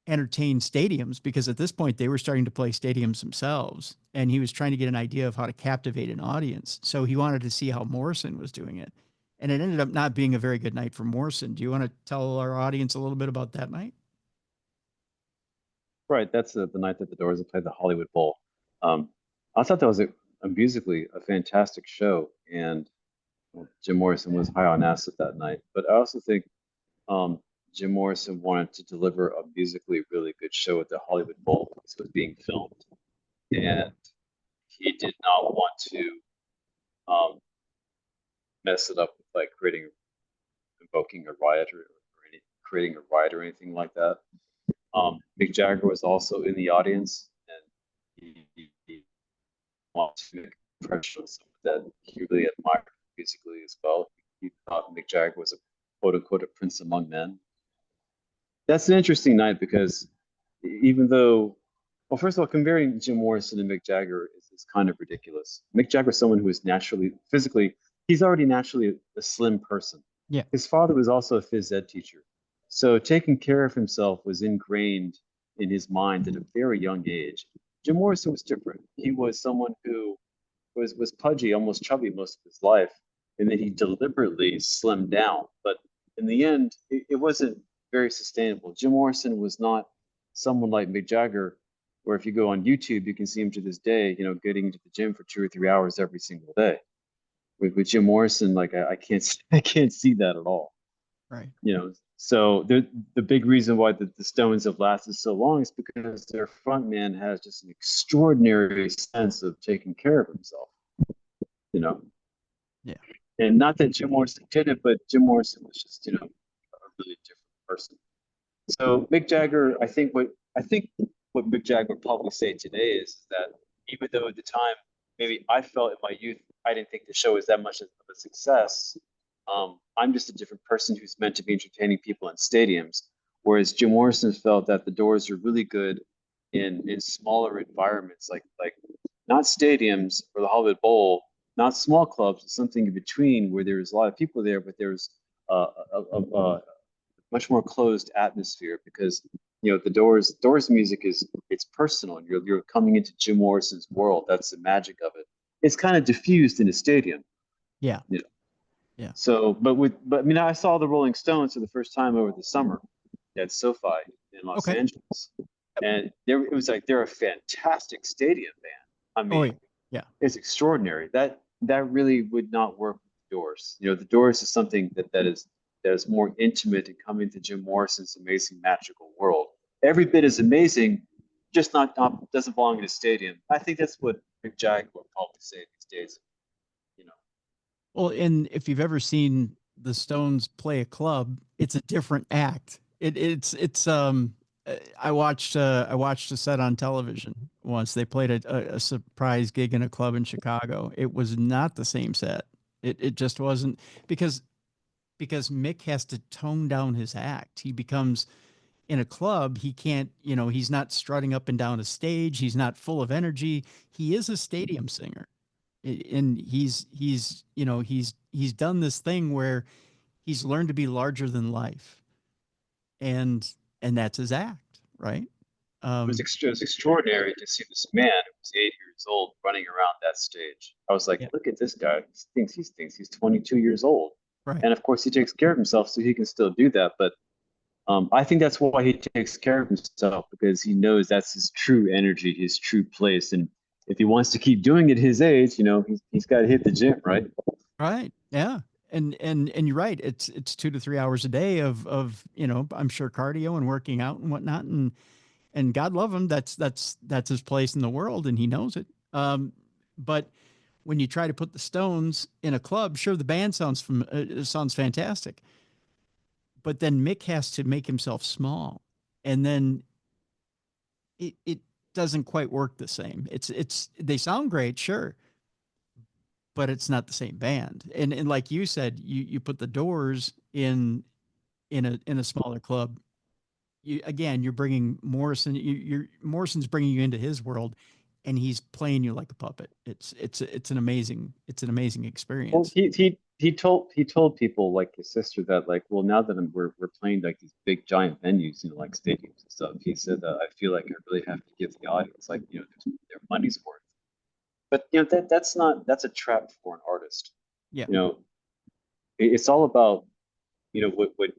entertain stadiums, because at this point they were starting to play stadiums themselves, and he was trying to get an idea of how to captivate an audience. So he wanted to see how Morrison was doing it, and it ended up not being a very good night for Morrison. Do you want to tell our audience a little bit about that night? Right, that's the night that the Doors had played the Hollywood Bowl. I thought that was a musically a fantastic show, and Jim Morrison was high on acid that night. But I also think Jim Morrison wanted to deliver a musically really good show at the Hollywood Bowl, because it was being filmed, and he did not want to mess it up with like invoking a riot or creating a riot or anything like that. Mick Jagger was also in the audience, and he wanted to make an impression on someone that he really admired musically as well. He thought Mick Jagger was a quote unquote a prince among men. That's an interesting night, because even though, well, first of all, comparing Jim Morrison and Mick Jagger is kind of ridiculous. Mick Jagger is someone who is naturally, physically, he's already naturally a slim person. Yeah. His father was also a phys ed teacher. So taking care of himself was ingrained in his mind at a very young age. Jim Morrison was different. He was someone who was pudgy, almost chubby most of his life, and then he deliberately slimmed down. But in the end, it wasn't very sustainable. Jim Morrison was not someone like Mick Jagger, where if you go on YouTube, you can see him to this day, you know, getting to the gym for 2 or 3 hours every single day. With Jim Morrison, like I can't see that at all. Right. You know, so the big reason why the Stones have lasted so long is because their front man has just an extraordinary sense of taking care of himself. You know. Yeah. And not that Jim Morrison did it, but Jim Morrison was just, you know, a really different person. So Mick Jagger, I think what Mick Jagger would probably say today is that even though at the time maybe I felt in my youth I didn't think the show was that much of a success, I'm just a different person who's meant to be entertaining people in stadiums. Whereas Jim Morrison felt that the Doors are really good in smaller environments, like not stadiums or the Hollywood Bowl, not small clubs, something in between where there's a lot of people there, but there's a much more closed atmosphere, because you know the Doors music it's personal, and you're coming into Jim Morrison's world. That's the magic of it. It's kind of diffused in a stadium. Yeah. You know? Yeah. So, but I mean, I saw the Rolling Stones for the first time over the summer, at SoFi in Los Okay. Angeles, and it was like they're a fantastic stadium band. I Oh, mean, yeah. Yeah. it's extraordinary. That really would not work with the Doors. You know, the Doors is something that is more intimate and coming to Jim Morrison's amazing magical world. Every bit is amazing, just not doesn't belong in a stadium. I think that's what Mick Jagger would probably say these days. You know, Well, and if you've ever seen the Stones play a club, it's a different act. I watched a set on television once. They played a surprise gig in a club in Chicago. It was not the same set. It just wasn't because Mick has to tone down his act. He becomes in a club, he can't, he's not strutting up and down a stage. He's not full of energy. He is a stadium singer. And he's done this thing where he's learned to be larger than life. And that's his act, right? Um, it was extraordinary to see this man who was 8 years old running around that stage. I was like, yeah, look at this guy. He thinks he's 22 years old, right. and of course he takes care of himself, so he can still do that. But I think that's why he takes care of himself, because he knows that's his true energy, his true place. And if he wants to keep doing it his age, he's got to hit the gym, right? Right. Yeah. And you're right. It's 2 to 3 hours a day of, I'm sure cardio and working out and whatnot. And God love him. That's his place in the world. And he knows it. But when you try to put the Stones in a club, sure, the band sounds fantastic, but then Mick has to make himself small, and then it doesn't quite work the same. They sound great, sure, but it's not the same band. And like you said, you put the Doors in a smaller club. You're bringing Morrison. Morrison's bringing you into his world, and he's playing you like a puppet. It's an amazing Well, experience. he told people like his sister that, like, well, now that we're playing like these big giant venues, like stadiums and stuff. He said that, I feel like I really have to give the audience, like, their money's worth. But that's a trap for an artist. Yeah. You know, it's all about, what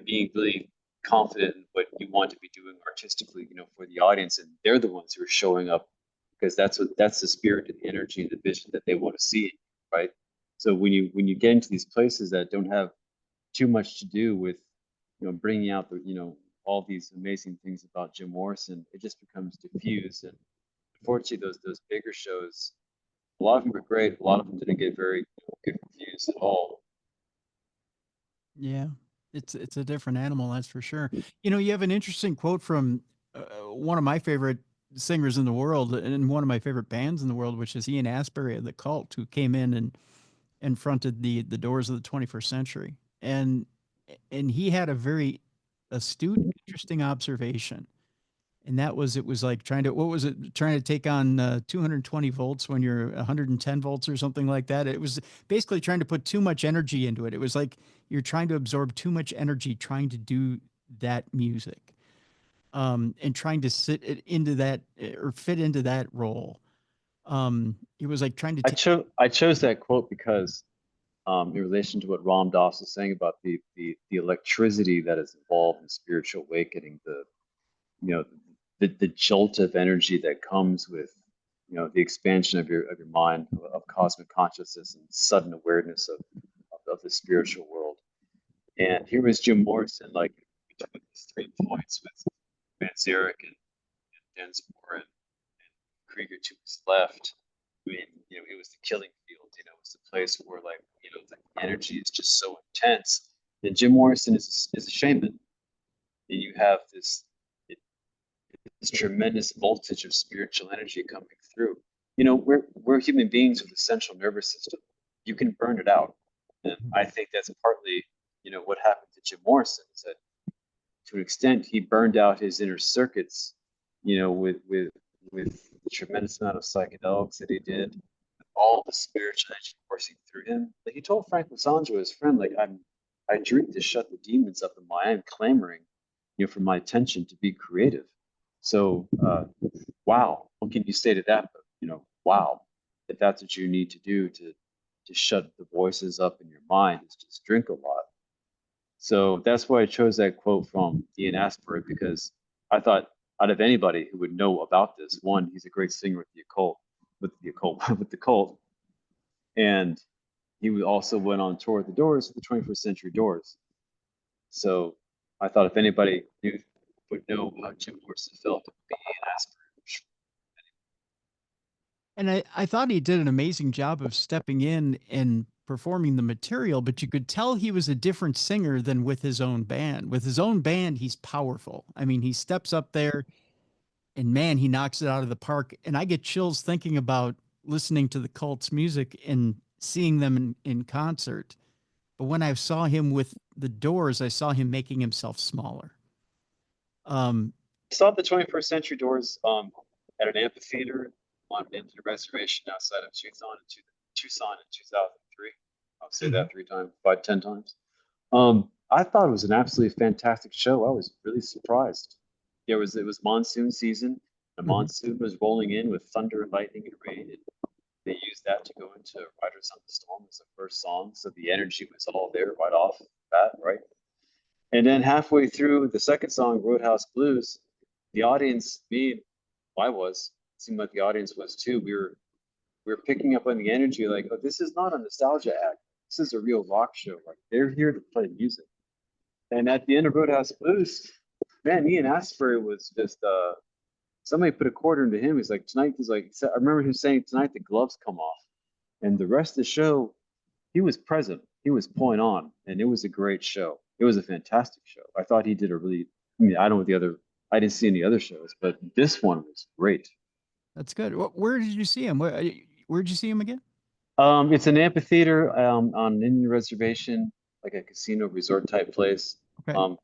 being really confident in what you want to be doing artistically, for the audience, and they're the ones who are showing up, because that's the spirit and the energy and the vision that they want to see, right? So when you get into these places that don't have too much to do with, bringing out all these amazing things about Jim Morrison, it just becomes diffused. And unfortunately, those bigger shows, a lot of them were great, a lot of them didn't get very good reviews at all. Yeah, it's a different animal, that's for sure. You have an interesting quote from one of my favorite singers in the world and one of my favorite bands in the world, which is Ian Astbury of the Cult, who came in and fronted the Doors of the 21st century, and he had a very astute, interesting observation. And that was, it was like trying to take on 220 volts when you're 110 volts or something like that. It was basically trying to put too much energy into it. It was like you're trying to absorb too much energy trying to do that music, and trying to into that or fit into that role. It was like trying to I take. chose I chose that quote because, in relation to what Ram Dass is saying about the electricity that is involved in spiritual awakening, you know the jolt of energy that comes with, the expansion of your mind, of cosmic consciousness, and sudden awareness of the spiritual world. And here was Jim Morrison, like, between these 3 points with Van Zurich and Densmore and Krieger to his left. I mean, it was the killing field. It was the place where, like, the energy is just so intense. And Jim Morrison is a shaman, and you have this tremendous voltage of spiritual energy coming through. We're human beings with a central nervous system. You can burn it out, and I think that's partly, what happened to Jim Morrison, is that, to an extent, he burned out his inner circuits, with the tremendous amount of psychedelics that he did, all the spiritual energy coursing through him. Like, he told Frank Lozanjo, his friend, like, I drink to shut the demons up in my. I'm clamoring, for my attention to be creative. So, wow, what can you say to that? But, wow, if that's what you need to do to shut the voices up in your mind, is just drink a lot. So that's why I chose that quote from Ian Astbury, because I thought out of anybody who would know about this, one, he's a great singer with the cult, and he also went on tour with the Doors, the 21st Century Doors. So I thought if anybody would know how Jim Morrison felt, it would be Ian Astbury. And I thought he did an amazing job of stepping in and performing the material, but you could tell he was a different singer than with his own band. With his own band, he's powerful. I mean, he steps up there and man, he knocks it out of the park. And I get chills thinking about listening to the Cult's music and seeing them in concert. But when I saw him with the Doors, I saw him making himself smaller. I saw the 21st Century Doors at an amphitheater on Indian Reservation outside of Tucson in 2003. I'll say that 10 times. I thought it was an absolutely fantastic show. I was really surprised. It was monsoon season. The monsoon was rolling in with thunder and lightning and rain, and they used that to go into Riders on the Storm as the first song. So the energy was all there right off the bat, right? And then halfway through the second song, Roadhouse Blues, the audience, seemed like the audience was too. We were picking up on the energy, like, oh, this is not a nostalgia act. This is a real rock show. Like, they're here to play music. And at the end of Roadhouse Blues, man, Ian Astbury was just somebody put a quarter into him. He's like, tonight, I remember him saying, tonight the gloves come off. And the rest of the show, he was present. He was point on, and it was a great show. It was a fantastic show. I thought he did I didn't see any other shows, but this one was great. That's good. Where did you see him? Where did you see him again? It's an amphitheater on Indian Reservation, like a casino resort type place, Okay.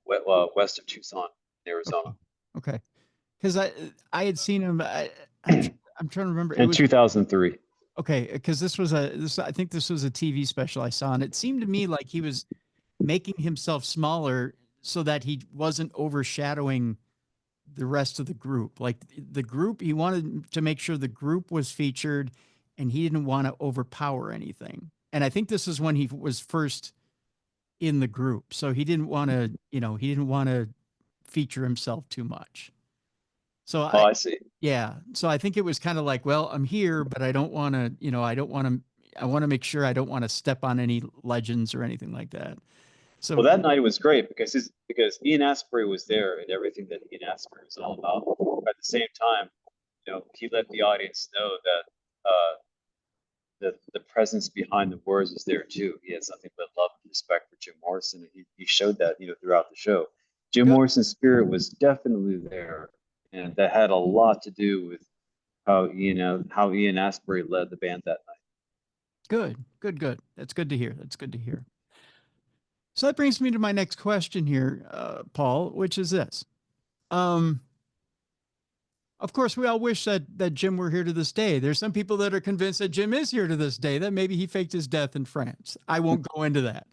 west of Tucson, Arizona. Okay. Because I had seen him. I'm trying to remember. In 2003. Okay, because I think this was a TV special I saw, and it seemed to me like he was making himself smaller so that he wasn't overshadowing the rest of the group. Like the group, he wanted to make sure the group was featured, and he didn't want to overpower anything. And I think this is when he was first in the group, so he didn't want to feature himself too much. So I see. Yeah. So I think it was kind of like, well, I'm here, but I don't want to, I want to make sure I don't want to step on any legends or anything like that. So that night was great because Ian Astbury was there and everything that Ian Astbury was all about. But at the same time, he let the audience know that the presence behind the words was there too. He had something but love and respect for Jim Morrison, and he showed that throughout the show. Jim Morrison's spirit was definitely there. And that had a lot to do with how Ian Astbury led the band that night. Good. That's good to hear. So that brings me to my next question here, Paul, which is this. Of course, we all wish that Jim were here to this day. There's some people that are convinced that Jim is here to this day, that maybe he faked his death in France. I won't go into that.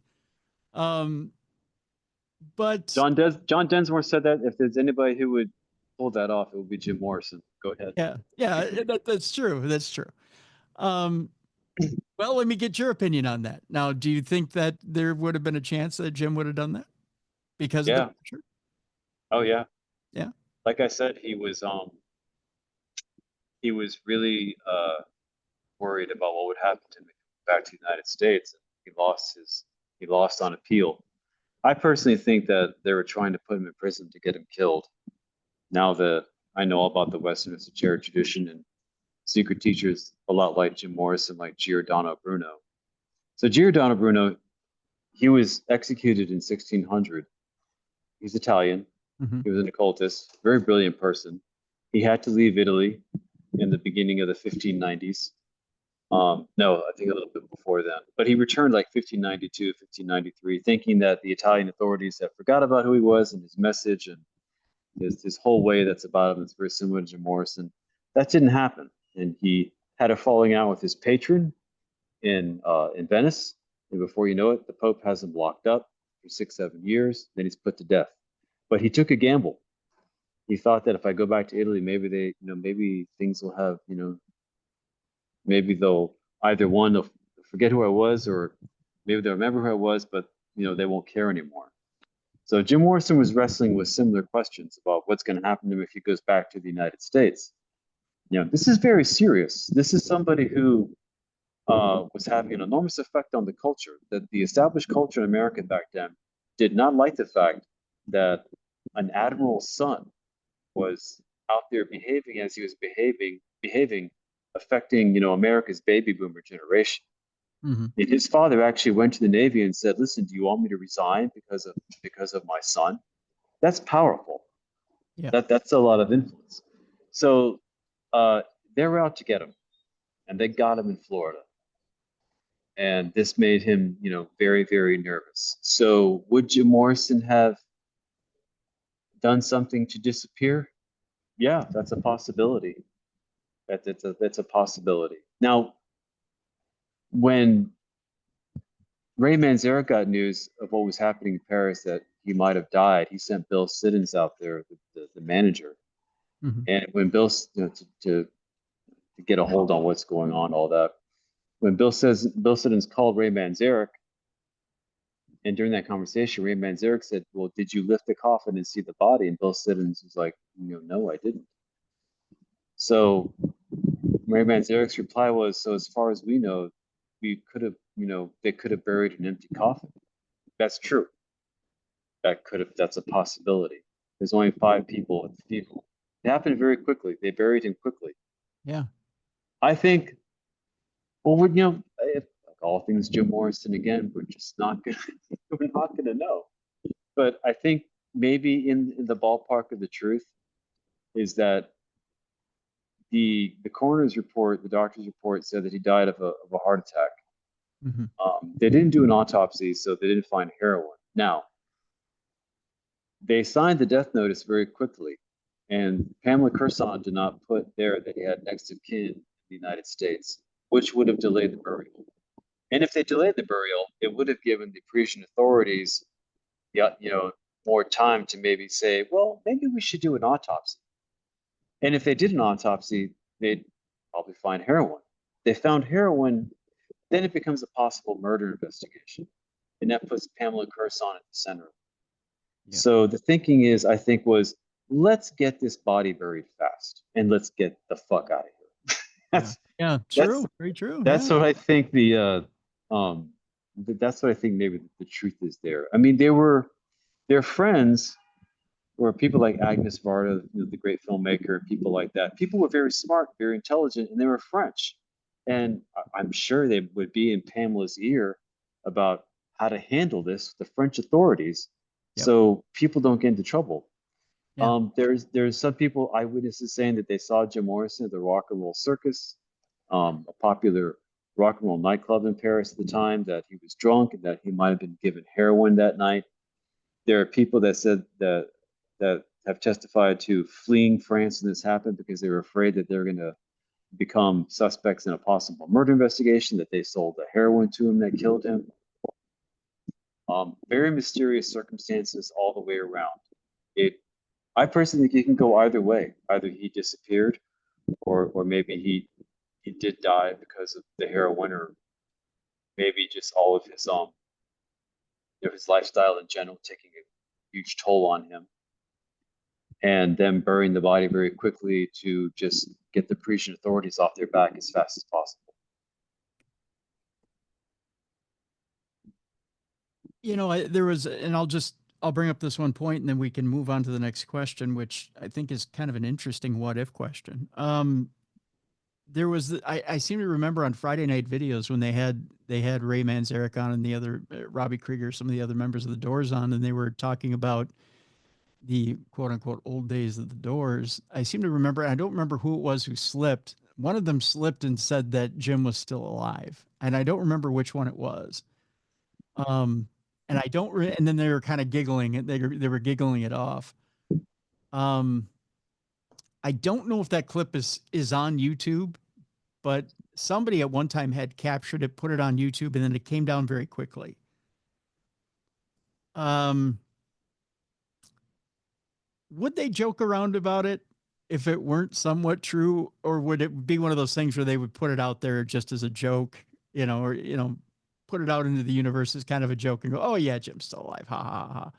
But John Densmore said that if there's anybody who would pull that off, it would be Jim Morrison. Go ahead. Yeah, that's true. Well, let me get your opinion on that. Now, do you think that there would have been a chance that Jim would have done that because of the picture? Oh yeah. Yeah. Like I said, he was really worried about what would happen to him back to the United States. He lost on appeal. I personally think that they were trying to put him in prison to get him killed. Now that I know about the Western esoteric tradition and secret teachers, a lot like Jim Morrison, like Giordano Bruno. So Giordano Bruno, he was executed in 1600. He's Italian. He was an occultist, very brilliant person. He had to leave Italy in the beginning of the 1590s. No, I think a little bit before then. But he returned like 1592, 1593, thinking that the Italian authorities had forgot about who he was and his message and his whole way that's about him. It's very similar to Jim Morrison. That didn't happen. And he had a falling out with his patron in Venice. And before you know it, the Pope has him locked up for 6-7 years. Then he's put to death. But he took a gamble. He thought that if I go back to Italy, maybe maybe things will have, maybe they'll they'll forget who I was, or maybe they'll remember who I was, but they won't care anymore. So Jim Morrison was wrestling with similar questions about what's going to happen to him if he goes back to the United States. This is very serious. This is somebody who was having an enormous effect on the culture. That the established culture in America back then did not like the fact that an admiral's son was out there behaving as he was behaving, affecting, America's baby boomer generation. Mm-hmm. And his father actually went to the Navy and said, "Listen, do you want me to resign because of my son?" That's powerful. Yeah. That's a lot of influence. So they were out to get him, and they got him in Florida. And this made him, very, very nervous. So would Jim Morrison have done something to disappear? Yeah, that's a possibility. That's a possibility. Now, when Ray Manzarek got news of what was happening in Paris, that he might have died, he sent Bill Siddons out there, the manager. Mm-hmm. And when Bill, to get a hold on what's going on, all that, when Bill Siddons called Ray Manzarek, and during that conversation, Ray Manzarek said, "Well, did you lift the coffin and see the body?" And Bill Siddons was like, "No, I didn't." So Ray Manzarek's reply was, "So as far as we know, we could have, they could have buried an empty coffin." That's true. That's a possibility. There's only 5 people at the funeral. It happened very quickly. They buried him quickly. Yeah. I think, well, if, like all things Jim Morrison, again, we're just not gonna know. But I think maybe in the ballpark of the truth is that the coroner's report, the doctor's report, said that he died of a heart attack. Mm-hmm. They didn't do an autopsy, so they didn't find heroin. Now, they signed the death notice very quickly, and Pamela Curson did not put there that he had next of kin in the United States, which would have delayed the burial. And if they delayed the burial, it would have given the Parisian authorities, more time to maybe say, well, maybe we should do an autopsy. And if they did an autopsy, they'd probably find heroin. They found heroin, then it becomes a possible murder investigation. And that puts Pamela Curson at the center. Yeah. So the thinking is, I think, was, let's get this body buried fast and let's get the fuck out of here. True. Very true. That's what I think that's what I think maybe the truth is there. I mean, their friends were people like Agnes Varda, the great filmmaker, people like that. People were very smart, very intelligent, and they were French. And I'm sure they would be in Pamela's ear about how to handle this with the French authorities, so people don't get into trouble. Yeah. There's some people, eyewitnesses, saying that they saw Jim Morrison at the Rock and Roll Circus, a popular rock and roll nightclub in Paris at the time, that he was drunk and that he might have been given heroin that night. There are people that said that have testified to fleeing France when this happened because they were afraid that they're going to become suspects in a possible murder investigation, that they sold the heroin to him that killed him. Very mysterious circumstances all the way around. I personally think it can go either way. Either he disappeared, or maybe he did die because of the heroin, or maybe just all of his his lifestyle in general taking a huge toll on him, and then burying the body very quickly to just get the Parisian authorities off their back as fast as possible. There was, and I'll bring up this one point and then we can move on to the next question, which I think is kind of an interesting what if question. There was, I seem to remember on Friday Night Videos when they had Ray Manzarek on and the other Robbie Krieger, some of the other members of the Doors on, and they were talking about the quote unquote old days of the Doors. I seem to remember, I don't remember who it was who slipped. One of them slipped and said that Jim was still alive, and I don't remember which one it was. And I don't, and then they were kind of giggling, and they were giggling it off. I don't know if that clip is on YouTube, but somebody at one time had captured it, put it on YouTube, and then it came down very quickly. Would they joke around about it if it weren't somewhat true, or would it be one of those things where they would put it out there just as a joke, or put it out into the universe as kind of a joke and go, "Oh yeah, Jim's still alive, ha ha ha."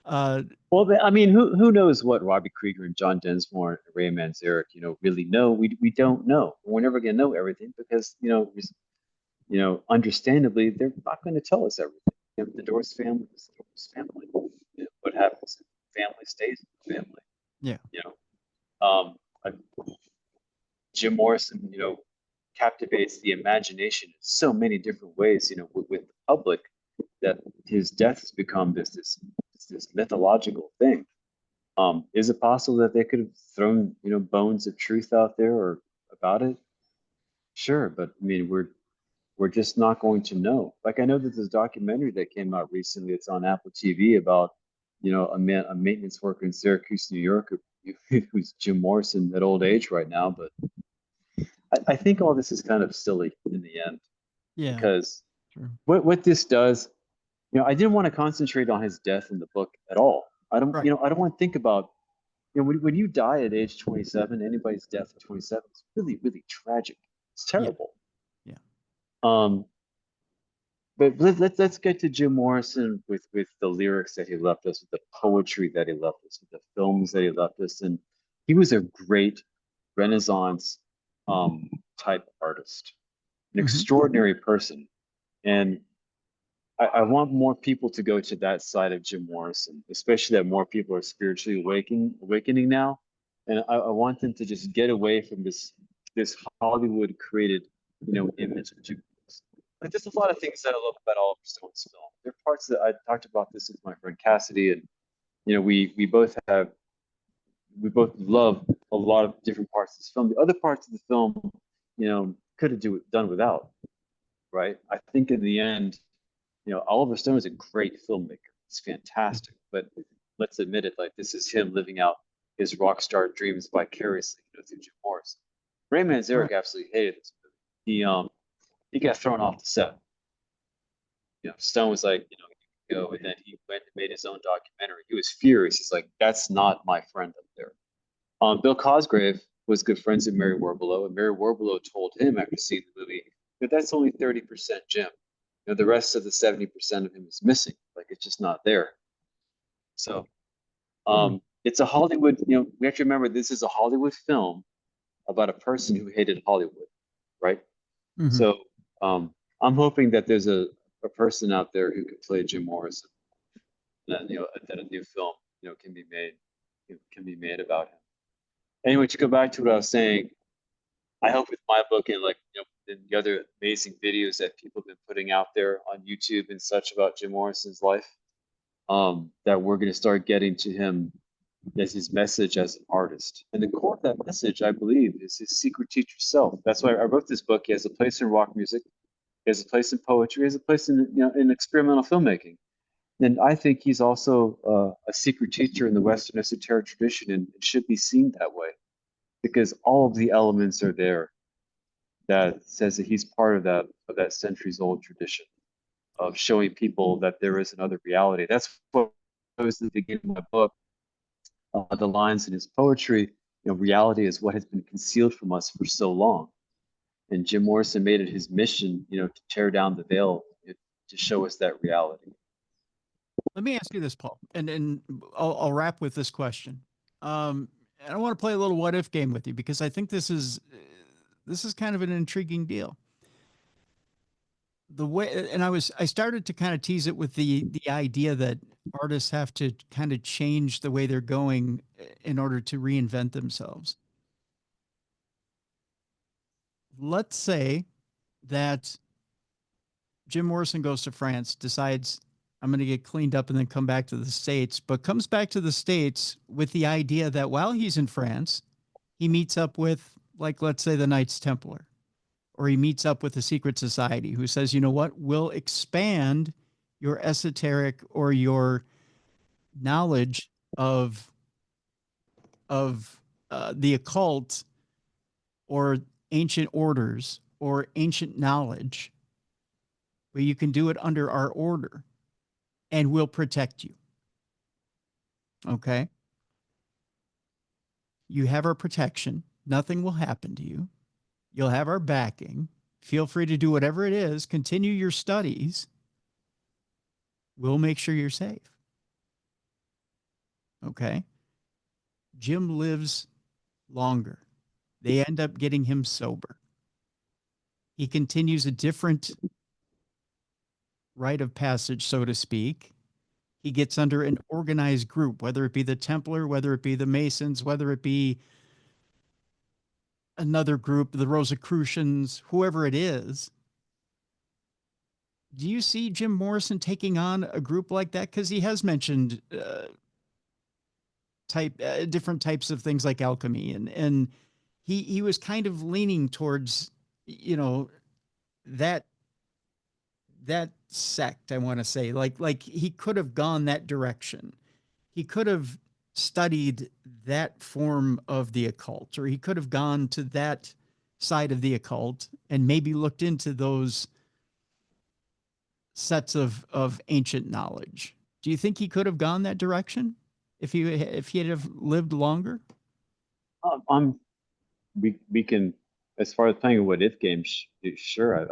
Well, I mean, who knows what Robbie Krieger and John Densmore and Ray Manzarek, really know? We don't know. We're never going to know everything because, understandably, they're not going to tell us everything. The Doors family is the Doors family. What happens? Family stays in the family. Yeah. Like Jim Morrison, captivates the imagination in so many different ways. With the public, that his death has become this mythological thing. Is it possible that they could have thrown, bones of truth out there or about it? Sure, but I mean, we're just not going to know. Like I know that there's a documentary that came out recently. It's on Apple TV about, a maintenance worker in Syracuse, New York, who's Jim Morrison at old age right now. But I think all this is kind of silly in the end. Yeah. Because Sure. what this does, I didn't want to concentrate on his death in the book at all. I don't, Right. I don't want to think about, when you die at age 27, anybody's death at 27 is really, really tragic. It's terrible. Yeah. But let's get to Jim Morrison with the lyrics that he left us, with the poetry that he left us, with the films that he left us, and he was a great Renaissance type artist, an extraordinary person, and I want more people to go to that side of Jim Morrison, especially that more people are spiritually awakening now, and I want them to just get away from this Hollywood created image of Jim Morrison. Like there's a lot of things that I love about Oliver Stone's film. There are parts that I talked about this with my friend Cassidy, and we both love a lot of different parts of this film. The other parts of the film, could have done without, right? I think in the end, Oliver Stone is a great filmmaker. It's fantastic, but let's admit it, like this is him living out his rock star dreams vicariously, through Jim Morrison. Ray Manzarek absolutely hated this movie. He got thrown off the set. Stone was like, you go, and then he went and made his own documentary. He was furious. He's like, that's not my friend up there. Bill Cosgrave was good friends with Mary Warbelow, and Mary Warbelow told him after seeing the movie that that's only 30% Jim. The rest of the 70% of him is missing. Like it's just not there. So it's a Hollywood, we have to remember this is a Hollywood film about a person who hated Hollywood, right? So I'm hoping that there's a person out there who could play Jim Morrison, that that a new film can be made about him. Anyway, to go back to what I was saying, I hope with my book and and the other amazing videos that people have been putting out there on YouTube and such about Jim Morrison's life, that we're going to start getting to him as his message as an artist. And the core of that message, I believe, is his secret teacher self. That's why I wrote this book. He has a place in rock music. He has a place in poetry. He has a place in in experimental filmmaking. And I think he's also a secret teacher in the Western esoteric tradition, and it should be seen that way, because all of the elements are there that says that he's part of that centuries-old tradition of showing people that there is another reality. That's what was the beginning of my book. The lines in his poetry, reality is what has been concealed from us for so long. And Jim Morrison made it his mission, to tear down the veil, to show us that reality. Let me ask you this, Paul, and I'll wrap with this question. And I want to play a little what if game with you, because I think this is kind of an intriguing deal. The way, and I started to kind of tease it with the idea that artists have to kind of change the way they're going in order to reinvent themselves. Let's say that Jim Morrison goes to France, decides I'm going to get cleaned up and then come back to the States, but comes back to the States with the idea that while he's in France, he meets up with, like, let's say the Knights Templar, or he meets up with a secret society who says, you know what, we'll expand your esoteric or your knowledge of the occult or ancient orders or ancient knowledge, where you can do it under our order and we'll protect you. Okay? You have our protection. Nothing will happen to you. You'll have our backing. Feel free to do whatever it is. Continue your studies. We'll make sure you're safe. Okay. Jim lives longer. They end up getting him sober. He continues a different rite of passage, so to speak. He gets under an organized group, whether it be the Templar, whether it be the Masons, whether it be another group, the Rosicrucians, whoever it is. Do you see Jim Morrison taking on a group like that? Because he has mentioned different types of things like alchemy, and he was kind of leaning towards, you know, that sect. I want to say, like he could have gone that direction. He could have studied that form of the occult, or he could have gone to that side of the occult and maybe looked into those sets of ancient knowledge. Do you think he could have gone that direction if he had have lived longer? I'm we can, as far as playing a what if game, sure.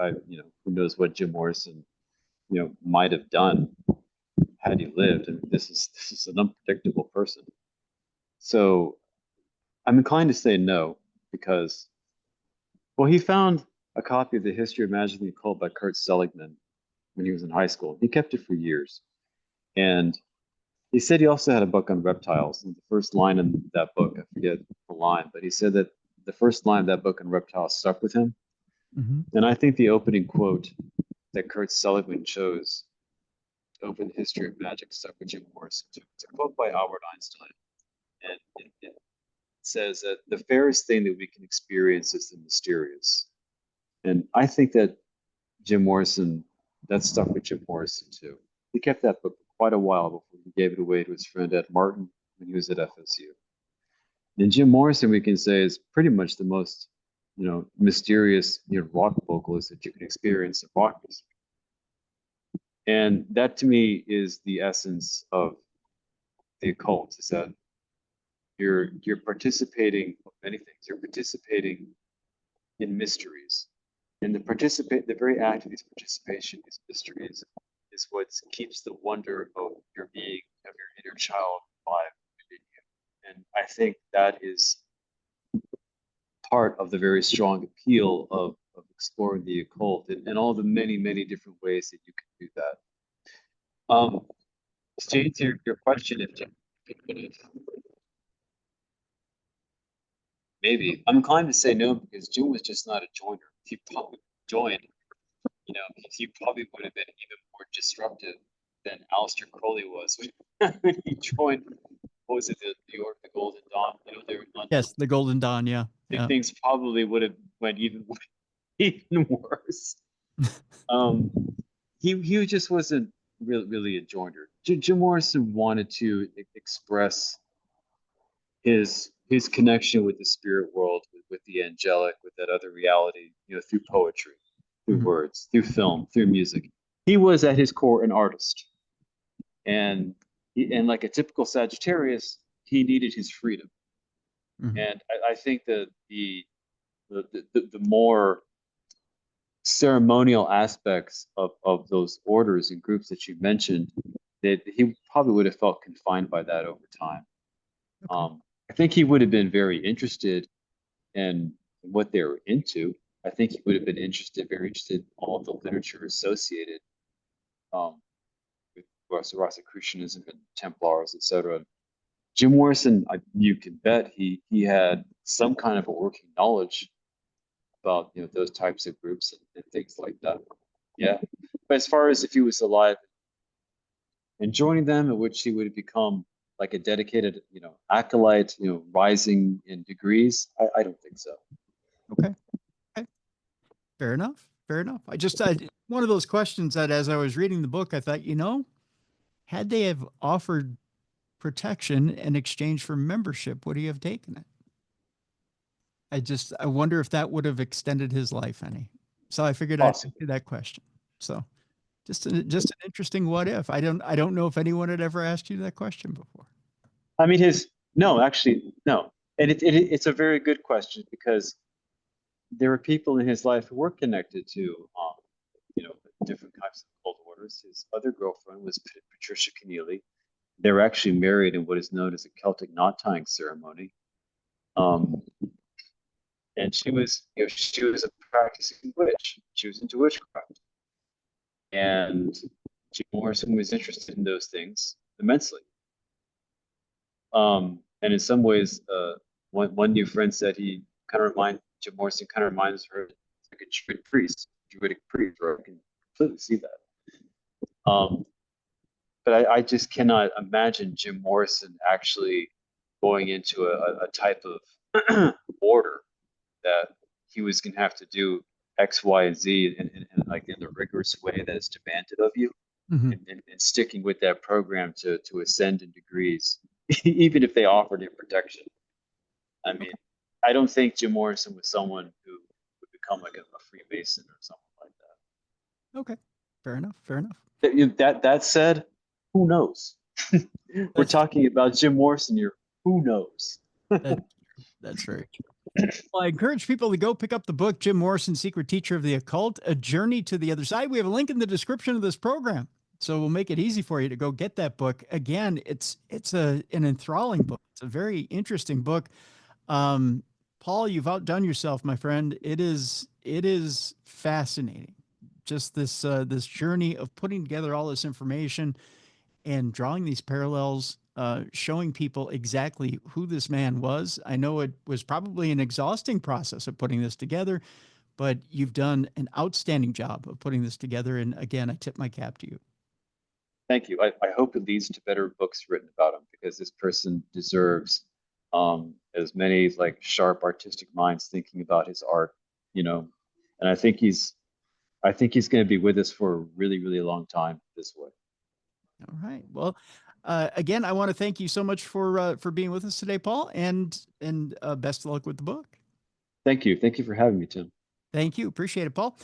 Who knows what Jim Morrison might have done had he lived. And this is an unpredictable person. So I'm inclined to say no, because, well, he found a copy of the History of Magic and the Occult by Kurt Seligmann when he was in high school. He kept it for years. And he said he also had a book on reptiles. And the first line in that book, I forget the line, but he said that the first line of that book on reptiles stuck with him. Mm-hmm. And I think the opening quote that Kurt Seligmann chose to open the History of Magic stuck with Jim Morrison. It's a quote by Albert Einstein. And it says that the fairest thing that we can experience is the mysterious. And I think that Jim Morrison, that stuck with Jim Morrison too. He kept that book for quite a while before he gave it away to his friend Ed Martin when he was at FSU. And Jim Morrison, we can say, is pretty much the most, mysterious, rock vocalist that you can experience in rock music. And that to me is the essence of the occult, is that you're participating in many things. You're participating in mysteries. And the very act of these participation, these mysteries, is what keeps the wonder of your being, of your inner child alive within you. And I think that is part of the very strong appeal of exploring the occult and all the many, many different ways that you can do that. To answer your question, if Jim maybe, I'm inclined to say no, because Jim was just not a joiner. If he probably joined, he probably would have been even more disruptive than Aleister Crowley was when he joined. What was it, the Order of the Golden Dawn? They were in London. Yes, the Golden Dawn. Yeah. Things probably would have went even worse. He just wasn't really a joiner. Jim Morrison wanted to express his connection with the spirit world, with the angelic, with that other reality, through poetry, through words, through film, through music. He was at his core an artist, and like a typical Sagittarius, he needed his freedom. And I think that the more ceremonial aspects of those orders and groups that you mentioned, that he probably would have felt confined by that over time. Okay. I think he would have been very interested in what they were into. I think he would have been very interested in all of the literature associated with Rosicrucianism and Templars, etc. Jim Morrison, you can bet he had some kind of a working knowledge about those types of groups and things like that. Yeah, but as far as if he was alive and joining them, in which he would have become like a dedicated, acolyte, rising in degrees, I don't think so. Okay. Fair enough. I just one of those questions that as I was reading the book, I thought, had they have offered protection in exchange for membership, would he have taken it? I wonder if that would have extended his life any. So I figured I'd ask you that question. So just an interesting what if. I don't know if anyone had ever asked you that question before. I mean, no. And it's a very good question, because there were people in his life who were connected to, different types of occult orders. His other girlfriend was Patricia Keneally, they were actually married in what is known as a Celtic knot tying ceremony. And she was, she was a practicing witch. She was into witchcraft. And Jim Morrison was interested in those things immensely. And in some ways, one new friend said Jim Morrison kind of reminds her like a Druidic priest, or I can completely see that. But I just cannot imagine Jim Morrison actually going into a type of order that he was going to have to do X, Y, and Z and like in the rigorous way that is demanded of you, and sticking with that program to ascend in degrees, even if they offered him protection. I mean, I don't think Jim Morrison was someone who would become like a Freemason or something like that. Okay, fair enough. Fair enough. That said, who knows? We're talking about Jim Morrison here. Who knows? That's very true. Well, I encourage people to go pick up the book, Jim Morrison, Secret Teacher of the Occult, A Journey to the Other Side. We have a link in the description of this program, so we'll make it easy for you to go get that book. Again, it's an enthralling book. It's a very interesting book. Paul, you've outdone yourself, my friend. It is fascinating. Just this journey of putting together all this information and drawing these parallels, showing people exactly who this man was. I know it was probably an exhausting process of putting this together, but you've done an outstanding job of putting this together. And again, I tip my cap to you. Thank you. I hope it leads to better books written about him, because this person deserves as many like sharp artistic minds thinking about his art, and I think he's going to be with us for a really, really long time this way. All right. Well, again, I want to thank you so much for being with us today, Paul, and best of luck with the book. Thank you. Thank you for having me, Tim. Thank you. Appreciate it, Paul.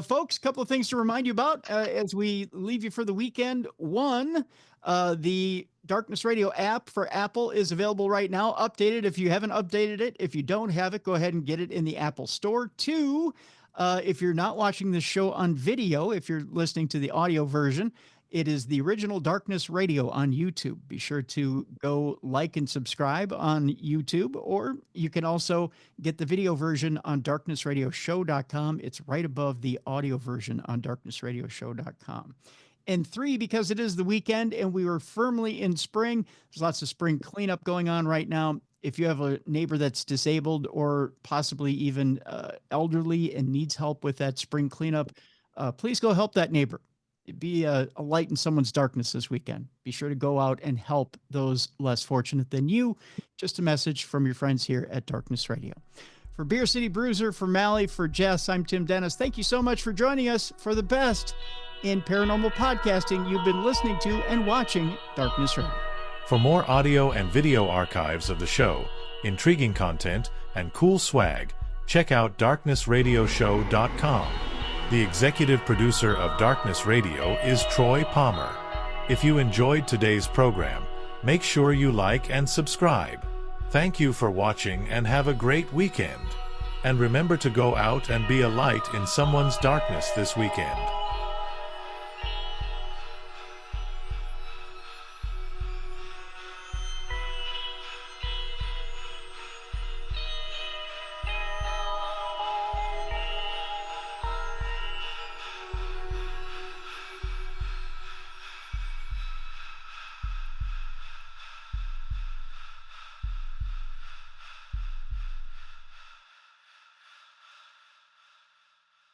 Folks, a couple of things to remind you about as we leave you for the weekend. One, the Darkness Radio app for Apple is available right now. Update it if you haven't updated it. If you don't have it, go ahead and get it in the Apple Store. Two, if you're not watching the show on video, if you're listening to the audio version, it is the original Darkness Radio on YouTube. Be sure to go like and subscribe on YouTube, or you can also get the video version on darknessradioshow.com. It's right above the audio version on darknessradioshow.com. And three, because it is the weekend and we were firmly in spring, there's lots of spring cleanup going on right now. If you have a neighbor that's disabled or possibly even elderly and needs help with that spring cleanup, please go help that neighbor. Be a light in someone's darkness this weekend. Be sure to go out and help those less fortunate than you. Just a message from your friends here at Darkness Radio. For Beer City Bruiser, for Mally, for Jess, I'm Tim Dennis. Thank you so much for joining us for the best in paranormal podcasting. You've been listening to and watching Darkness Radio. For more audio and video archives of the show, intriguing content, and cool swag, check out darknessradioshow.com. The executive producer of Darkness Radio is Troy Palmer. If you enjoyed today's program, make sure you like and subscribe. Thank you for watching and have a great weekend. And remember to go out and be a light in someone's darkness this weekend.